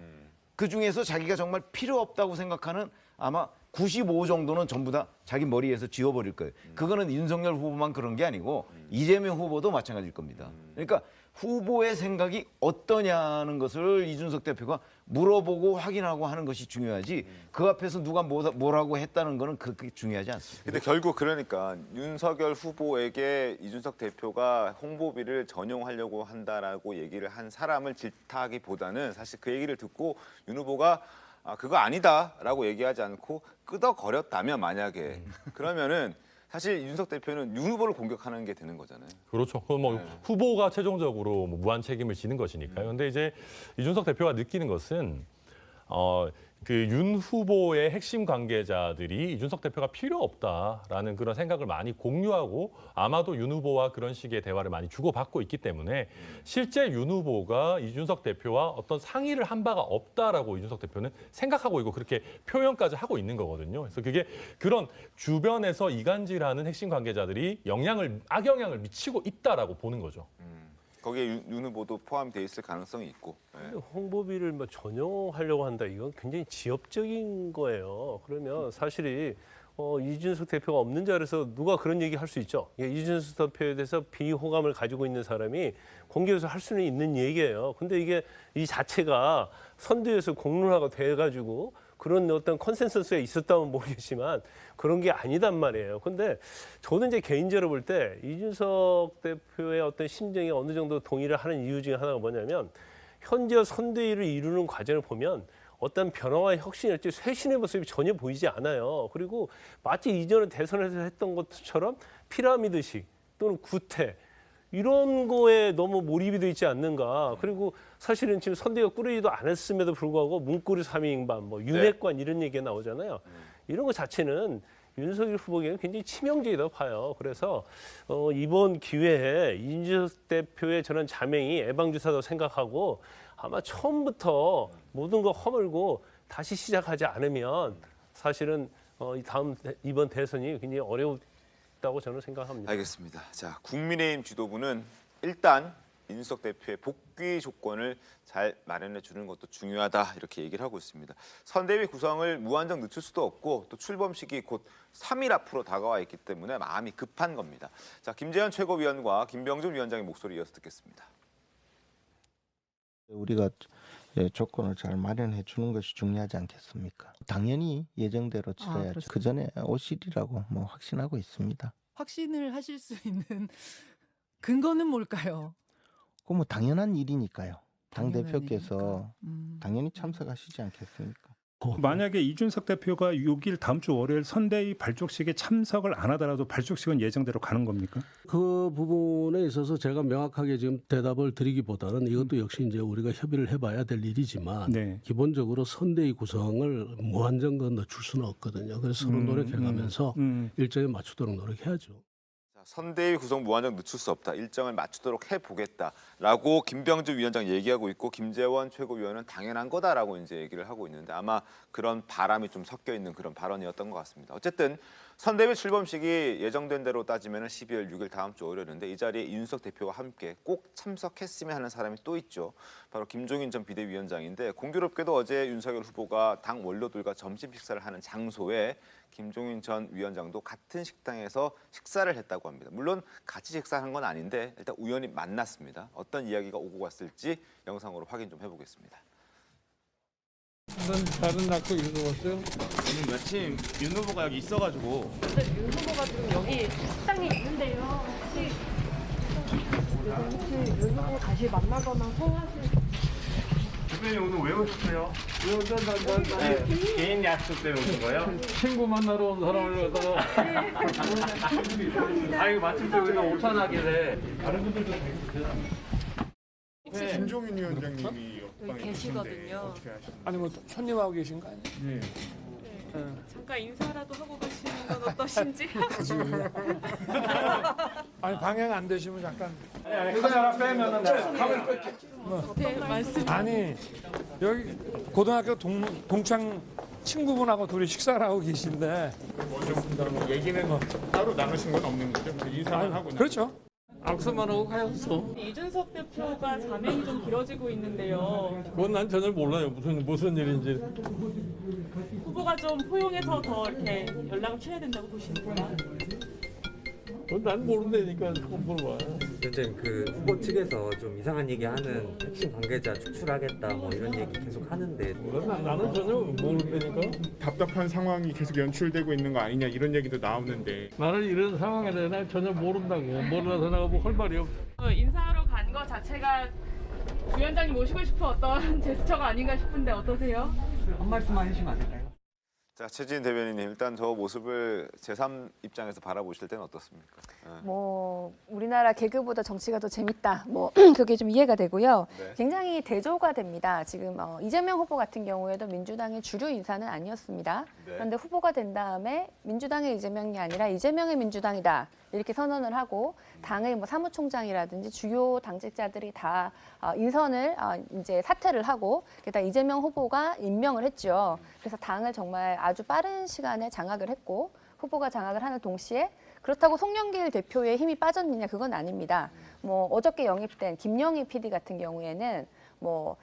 그중에서 자기가 정말 필요 없다고 생각하는 아마 95 정도는 전부 다 자기 머리에서 지워버릴 거예요. 그거는 윤석열 후보만 그런 게 아니고 이재명 후보도 마찬가지일 겁니다. 그러니까 후보의 생각이 어떠냐는 것을 이준석 대표가 물어보고 확인하고 하는 것이 중요하지 그 앞에서 누가 뭐라고 했다는 거는 그렇게 중요하지 않습니다. 근데 결국 그러니까 윤석열 후보에게 이준석 대표가 홍보비를 전용하려고 한다라고 얘기를 한 사람을 질타하기보다는 사실 그 얘기를 듣고 윤 후보가 그거 아니다라고 얘기하지 않고 끄덕거렸다면 만약에 그러면은 사실 이준석 대표는 윤 후보를 공격하는 게 되는 거잖아요. 그렇죠. 뭐 후보가 최종적으로 뭐 무한 책임을 지는 것이니까요. 근데 이제 이준석 대표가 느끼는 것은 그 윤 후보의 핵심 관계자들이 이준석 대표가 필요 없다라는 그런 생각을 많이 공유하고 아마도 윤 후보와 그런 식의 대화를 많이 주고받고 있기 때문에 실제 윤 후보가 이준석 대표와 어떤 상의를 한 바가 없다라고 이준석 대표는 생각하고 있고 그렇게 표현까지 하고 있는 거거든요. 그래서 그게 그런 주변에서 이간질하는 핵심 관계자들이 악영향을 미치고 있다라고 보는 거죠. 거기에 윤 후보도 포함되어 있을 가능성이 있고. 네. 홍보비를 뭐 전용하려고 한다. 이건 굉장히 지엽적인 거예요. 그러면 사실이 이준석 대표가 없는 자리에서 누가 그런 얘기 할 수 있죠. 이준석 대표에 대해서 비호감을 가지고 있는 사람이 공개해서 할 수는 있는 얘기예요. 근데 이게 이 자체가 선대위에서 공론화가 돼가지고 그런 어떤 컨센서스가 있었다면 모르겠지만 그런 게 아니단 말이에요. 근데 저는 이제 개인적으로 볼 때 이준석 대표의 어떤 심정에 어느 정도 동의를 하는 이유 중에 하나가 뭐냐면 현재 선대위를 이루는 과정을 보면 어떤 변화와 혁신일지 쇄신의 모습이 전혀 보이지 않아요. 그리고 마치 이전에 대선에서 했던 것처럼 피라미드식 또는 구태 이런 거에 너무 몰입이 돼 있지 않는가. 그리고 사실은 지금 선대위가 꾸리지도 않았음에도 불구하고 문고리 3인방, 뭐 윤핵관 이런 얘기가 나오잖아요. 이런 거 자체는 윤석열 후보에게는 굉장히 치명적이라고 봐요. 그래서 이번 기회에 이준석 대표의 저는 자명이 예방주사라고 생각하고 아마 처음부터 모든 거 허물고 다시 시작하지 않으면 사실은 이번 대선이 굉장히 어려웠다고 저는 생각합니다. 알겠습니다. 자, 국민의힘 지도부는 일단 이준석 대표의 복귀 조건을 잘 마련해 주는 것도 중요하다 이렇게 얘기를 하고 있습니다. 선대위 구성을 무한정 늦출 수도 없고 또 출범식이 곧 3일 앞으로 다가와 있기 때문에 마음이 급한 겁니다. 자, 김재현 최고위원과 김병준 위원장의 목소리 이어서 듣겠습니다. 우리가 조건을 잘 마련해 주는 것이 중요하지 않겠습니까? 당연히 예정대로 치러야죠. 그 전에 오실이라고 뭐 확신하고 있습니다. 확신을 하실 수 있는 근거는 뭘까요? 그 뭐 당연한 일이니까요. 당 당연한 대표께서 당연히 참석하시지 않겠습니까? 만약에 이준석 대표가 6일 다음 주 월요일 선대위 발족식에 참석을 안 하더라도 발족식은 예정대로 가는 겁니까? 그 부분에 있어서 제가 명확하게 지금 대답을 드리기보다는 이것도 역시 이제 우리가 협의를 해봐야 될 일이지만 기본적으로 선대위 구성을 무한정 늦출 수는 없거든요. 그래서 서로 노력해가면서 일정에 맞추도록 노력해야죠. 선대위 구성 무한정 늦출 수 없다. 일정을 맞추도록 해보겠다라고 김병준 위원장 얘기하고 있고 김재원 최고위원은 당연한 거다라고 이제 얘기를 하고 있는데 아마 그런 바람이 좀 섞여 있는 그런 발언이었던 것 같습니다. 어쨌든 선대위 출범식이 예정된 대로 따지면 12월 6일 다음 주 월요일인데 이 자리에 이준석 대표와 함께 꼭 참석했으면 하는 사람이 또 있죠. 바로 김종인 전 비대위원장인데 공교롭게도 어제 윤석열 후보가 당 원로들과 점심 식사를 하는 장소에 김종인 전 위원장도 같은 식당에서 식사를 했다고 합니다. 물론 같이 식사한 건 아닌데 일단 우연히 만났습니다. 어떤 이야기가 오고 갔을지 영상으로 확인 좀 해보겠습니다. 다른 약속 있어봤어요? 오늘 마침 윤 후보가 여기 있어가지고. 윤 후보가 지금 여기 식당에 있는데요. 혹시 윤 후보 다시 만나거나 통화하실? 대표님 오늘 왜 오셨어요? 개인 약속 때문에 오신 거예요? 친구 만나러 온 사람을 갖다가 아이고 마침 또 여기가 오찬하길래 다른 분들도 네. 김종인 위원장님이 여기 계시거든요. 아니 뭐 손님하고 계신 거 아니에요? 네. 잠깐 인사라도 하고 가시는 건 어떠신지? 아니 방향 안 되시면 잠깐. 그거 하나 빼면은 가면 끌게. 네, 말씀. 아니 여기 고등학교 동창 친구분하고 둘이 식사를 하고 계신데. 얘기는 따로 나누신 건 없는 거죠? 인사만 하고. 그렇죠. 악수만 하고 가였어. 이준석 대표가 자명이 좀 길어지고 있는데요. 그건 난 전혀 몰라요. 무슨 일인지. 후보가 좀 포용해서 더 이렇게 연락을 취해야 된다고 보시는 거예요? 그건 난 모른다니까 그건 물어봐. 현재 그 후보 측에서 좀 이상한 얘기하는 핵심 관계자 축출하겠다 뭐 이런 얘기 계속 하는데 나는 전혀 모른다니까. 답답한 상황이 계속 연출되고 있는 거 아니냐 이런 얘기도 나오는데. 나는 이런 상황에 대해 난 전혀 모른다고. 몰라서 내가 뭐 할 말이 없어. 인사하러 간 거 자체가 위원장님 모시고 싶은 어떤 제스처가 아닌가 싶은데 어떠세요? 한 말씀만 해주시면 안 될까요? 자, 최진 대변인님, 일단 저 모습을 제3 입장에서 바라보실 때는 어떻습니까? 뭐 우리나라 개그보다 정치가 더 재밌다. 뭐 그게 좀 이해가 되고요. 네. 굉장히 대조가 됩니다. 지금 이재명 후보 같은 경우에도 민주당의 주류 인사는 아니었습니다. 네. 그런데 후보가 된 다음에 민주당의 이재명이 아니라 이재명의 민주당이다. 이렇게 선언을 하고 당의 뭐 사무총장이라든지 주요 당직자들이 다 인선을 이제 사퇴를 하고 게다가 이재명 후보가 임명을 했죠. 그래서 당을 정말 아주 빠른 시간에 장악을 했고 후보가 장악을 하는 동시에 그렇다고 송영길 대표의 힘이 빠졌느냐 그건 아닙니다. 뭐 어저께 영입된 김영희 PD 같은 경우에는 뭐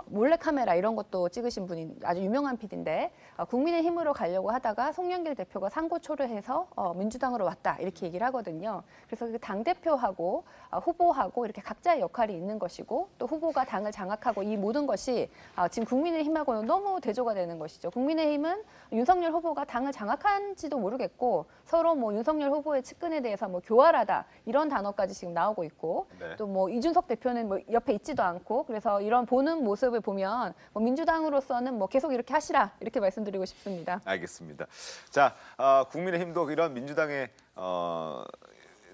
몰래카메라 이런 것도 찍으신 분이 아주 유명한 PD인데 국민의힘으로 가려고 하다가 송영길 대표가 상고초려해서 민주당으로 왔다 이렇게 얘기를 하거든요. 그래서 그 당대표하고 후보하고 이렇게 각자의 역할이 있는 것이고 또 후보가 당을 장악하고 이 모든 것이 지금 국민의힘하고는 너무 대조가 되는 것이죠. 국민의힘은 윤석열 후보가 당을 장악한지도 모르겠고 서로 뭐 윤석열 후보의 측근에 대해서 뭐 교활하다 이런 단어까지 지금 나오고 있고 네. 또 뭐 이준석 대표는 뭐 옆에 있지도 않고 그래서 이런 보는 모습을 보면 뭐 민주당으로서는 뭐 계속 이렇게 하시라 이렇게 말씀드리고 싶습니다. 알겠습니다. 자, 국민의힘도 이런 민주당의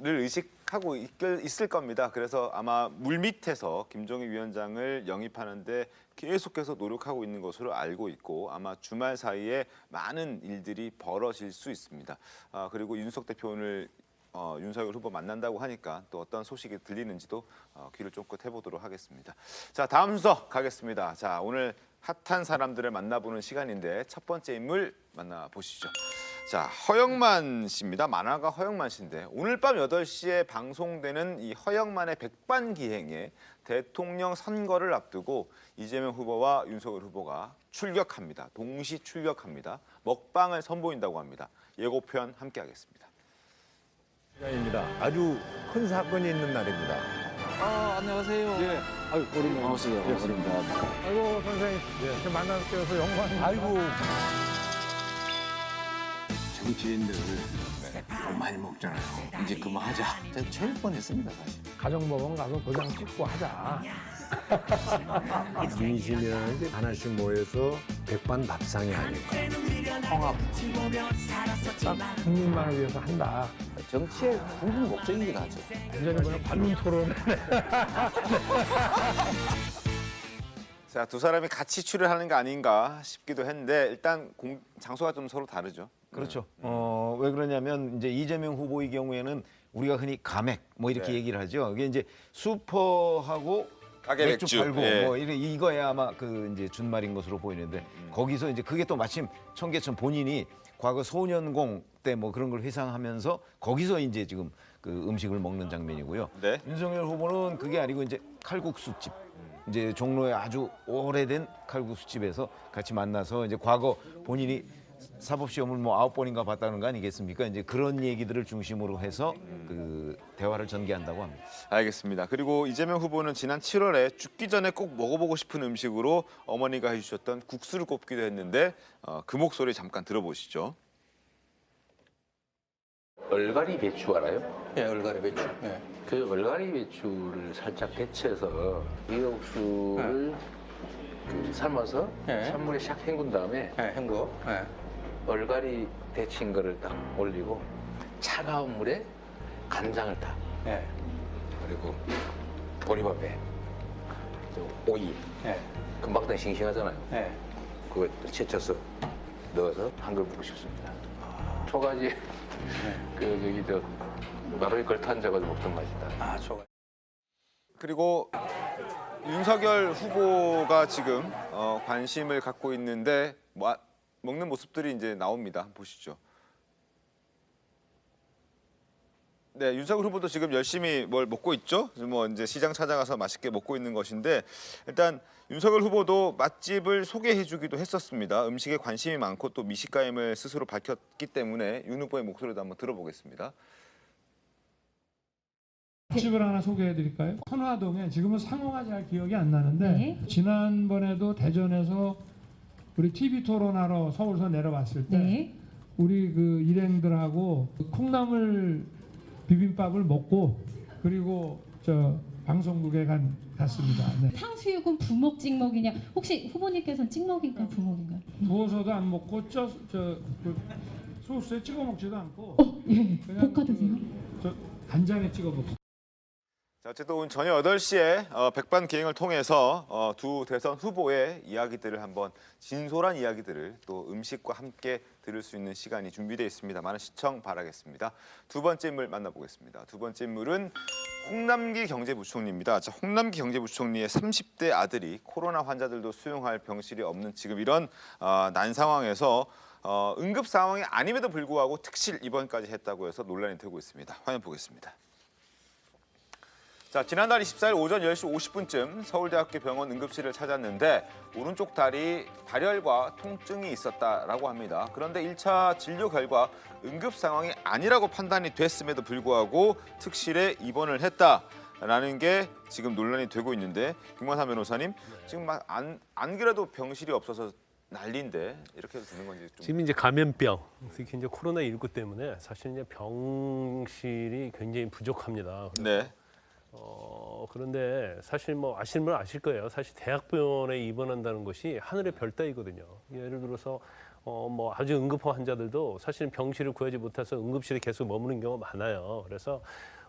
를 의식하고 있을 겁니다. 그래서 아마 물밑에서 김종인 위원장을 영입하는데 계속해서 노력하고 있는 것으로 알고 있고 아마 주말 사이에 많은 일들이 벌어질 수 있습니다. 그리고 윤석 대표 오늘 윤석열 후보 만난다고 하니까 또 어떤 소식이 들리는지도 귀를 쫑긋 해보도록 하겠습니다. 자, 다음 순서 가겠습니다. 자, 오늘 핫한 사람들을 만나보는 시간인데 첫 번째 인물 만나보시죠. 자, 허영만 씨입니다. 만화가 허영만 씨인데 오늘 밤 8시에 방송되는 이 허영만의 백반기행에 대통령 선거를 앞두고 이재명 후보와 윤석열 후보가 출격합니다. 동시 출격합니다. 먹방을 선보인다고 합니다. 예고편 함께하겠습니다. 시간입니다. 아주 큰 사건이 있는 날입니다. 안녕하세요. 예. 아유, 오랜만에 반갑습니다. 반갑습니다. 아이고, 선생님. 예. 만나서 뵈어서 영광입니다. 아이고. 정치인들 너무 많이 먹잖아요. 이제 그만하자. 제가 제일 뻔했습니다, 사실. 가정법원 가서 도장 찍고 하자. 민심이라는 게 하나씩 모여서 백반 밥상이 아닐까. 통합. 딱 국민만을 위해서 한다. 정치의 궁극 목적이긴 하죠. 완전히 그냥 반문 토론. 자, 두 사람이 같이 출연하는 거 아닌가 싶기도 했는데 일단 장소가 좀 서로 다르죠. 그렇죠. 왜 그러냐면 이제 이재명 후보의 경우에는 우리가 흔히 가맥 뭐 이렇게 네. 얘기를 하죠. 이게 이제 슈퍼하고 가게 맥주 팔고 예. 뭐 이거야 아마 그 이제 준말인 것으로 보이는데 거기서 이제 그게 또 마침 청계천 본인이 과거 소년공 때 뭐 그런 걸 회상하면서 거기서 이제 지금 그 음식을 먹는 장면이고요. 네. 윤석열 후보는 그게 아니고 이제 칼국수집. 이제 종로에 아주 오래된 칼국수집에서 같이 만나서 이제 과거 본인이 사법시험을 뭐 9번인가 봤다는 거 아니겠습니까? 이제 그런 얘기들을 중심으로 해서 그 대화를 전개한다고 합니다. 알겠습니다. 그리고 이재명 후보는 지난 7월에 죽기 전에 꼭 먹어보고 싶은 음식으로 어머니가 해주셨던 국수를 꼽기도 했는데 그 목소리 잠깐 들어보시죠. 얼갈이 배추 알아요? 예, 얼갈이 배추. 예. 그 얼갈이 배추를 살짝 데쳐서 미역국수를 그 삶아서 찬물에 샥 헹군 다음에 헹구. 얼갈이 데친 거를 딱 올리고 차가운 물에 간장을 딱. 그리고 보리밥에 오이. 금방 다 싱싱하잖아요. 그거 채쳐서 넣어서 한 그릇 먹고 싶습니다. 초가지 그 저기 저 마루에 걸터 앉아가지고 먹던 맛이다. 초가지. 그리고 윤석열 후보가 지금 관심을 갖고 있는데 먹는 모습들이 이제 나옵니다. 보시죠. 네, 윤석열 후보도 지금 열심히 뭘 먹고 있죠. 뭐 이제 시장 찾아가서 맛있게 먹고 있는 것인데 일단 윤석열 후보도 맛집을 소개해주기도 했었습니다. 음식에 관심이 많고 또 미식가임을 스스로 밝혔기 때문에 윤 후보의 목소리도 한번 들어보겠습니다. 집을 하나 소개해드릴까요? 선화동에 지금은 상호가 잘 기억이 안 나는데 지난번에도 대전에서 우리 TV 토론하러 서울서 내려왔을 때 우리 그 일행들하고 콩나물 비빔밥을 먹고 그리고 저 방송국에 갔습니다. 네. 탕수육은 부먹 찍먹이냐? 혹시 후보님께서는 찍먹인가요, 부먹인가요? 구워서도 안 먹고 그 소스에 찍어 먹지도 않고 예. 그냥 볶아 드세요? 저 간장에 찍어 먹고. 자, 어쨌든 오늘 저녁 8시에 백반 기행을 통해서 두 대선 후보의 이야기들을 한번 진솔한 이야기들을 또 음식과 함께 들을 수 있는 시간이 준비되어 있습니다. 많은 시청 바라겠습니다. 두 번째 인물 만나보겠습니다. 두 번째 인물은 홍남기 경제부총리입니다. 자, 홍남기 경제부총리의 30대 아들이 코로나 환자들도 수용할 병실이 없는 지금 이런 난 상황에서 응급 상황이 아님에도 불구하고 특실 입원까지 했다고 해서 논란이 되고 있습니다. 화면 보겠습니다. 자, 지난달 24일 오전 10시 50분쯤 서울대학교 병원 응급실을 찾았는데 오른쪽 다리 발열과 통증이 있었다라고 합니다. 그런데 1차 진료 결과 응급 상황이 아니라고 판단이 됐음에도 불구하고 특실에 입원을 했다라는 게 지금 논란이 되고 있는데 김관삼 변호사님, 지금 막 안 그래도 병실이 없어서 난리인데 이렇게 해도 되는 건지 좀. 지금 이제 감염병, 특히 이제 코로나19 때문에 사실 이제 병실이 굉장히 부족합니다. 네. 그런데 사실 뭐 아시는 분은 아실 거예요. 사실 대학병원에 입원한다는 것이 하늘의 별 따기거든요. 예를 들어서 뭐 아주 응급한 환자들도 사실은 병실을 구하지 못해서 응급실에 계속 머무는 경우가 많아요. 그래서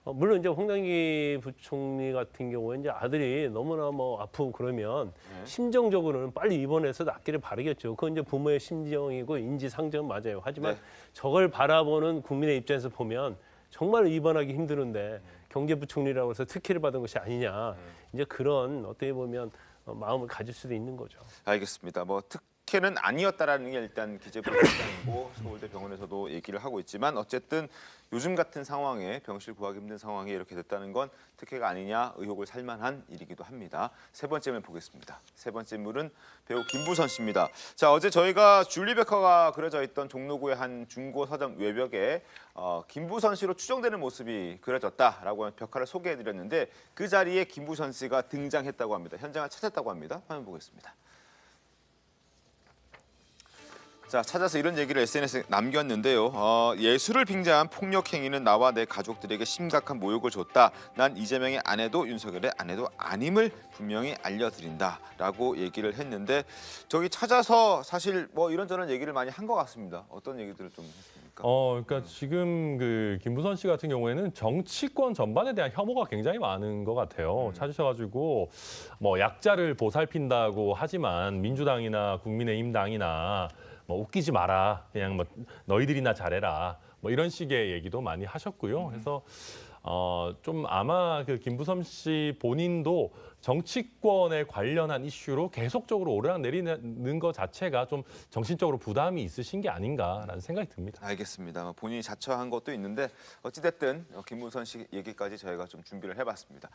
물론 이제 홍남기 부총리 같은 경우에 이제 아들이 너무나 뭐 아프고 그러면 심정적으로는 빨리 입원해서 낫기를 바라겠죠. 그건 이제 부모의 심정이고 인지상정은 맞아요. 하지만 저걸 바라보는 국민의 입장에서 보면 정말 입원하기 힘드는데 경제부총리라고 해서 특혜를 받은 것이 아니냐. 이제 그런 어떻게 보면 마음을 가질 수도 있는 거죠. 알겠습니다. 뭐 특혜는 아니었다라는 게 일단 기재부 입장이고 서울대 병원에서도 얘기를 하고 있지만 어쨌든 요즘 같은 상황에 병실 구하기 힘든 상황에 이렇게 됐다는 건 특혜가 아니냐 의혹을 살만한 일이기도 합니다. 세 번째 인물 보겠습니다. 세 번째 인물은 배우 김부선 씨입니다. 자, 어제 저희가 줄리베커가 그려져 있던 종로구의 한 중고 서점 외벽에 김부선 씨로 추정되는 모습이 그려졌다라고 하는 벽화를 소개해드렸는데 그 자리에 김부선 씨가 등장했다고 합니다. 현장을 찾았다고 합니다. 화면 보겠습니다. 자, 찾아서 이런 얘기를 SNS에 남겼는데요. 예수를 빙자한 폭력 행위는 나와 내 가족들에게 심각한 모욕을 줬다. 난 이재명의 아내도 윤석열의 아내도 아님을 분명히 알려드린다라고 얘기를 했는데 저기 찾아서 사실 뭐 이런저런 얘기를 많이 한 것 같습니다. 어떤 얘기들을 좀 했습니까? 그러니까 지금 그 김부선 씨 같은 경우에는 정치권 전반에 대한 혐오가 굉장히 많은 것 같아요. 찾으셔가지고 뭐 약자를 보살핀다고 하지만 민주당이나 국민의힘 당이나 뭐 웃기지 마라, 그냥 뭐 너희들이나 잘해라, 뭐 이런 식의 얘기도 많이 하셨고요. 그래서 좀 아마 그 김부선 씨 본인도 정치권에 관련한 이슈로 계속적으로 오르락내리는 것 자체가 좀 정신적으로 부담이 있으신 게 아닌가라는 생각이 듭니다. 알겠습니다. 본인이 자처한 것도 있는데 어찌됐든 김부선 씨 얘기까지 저희가 좀 준비를 해봤습니다.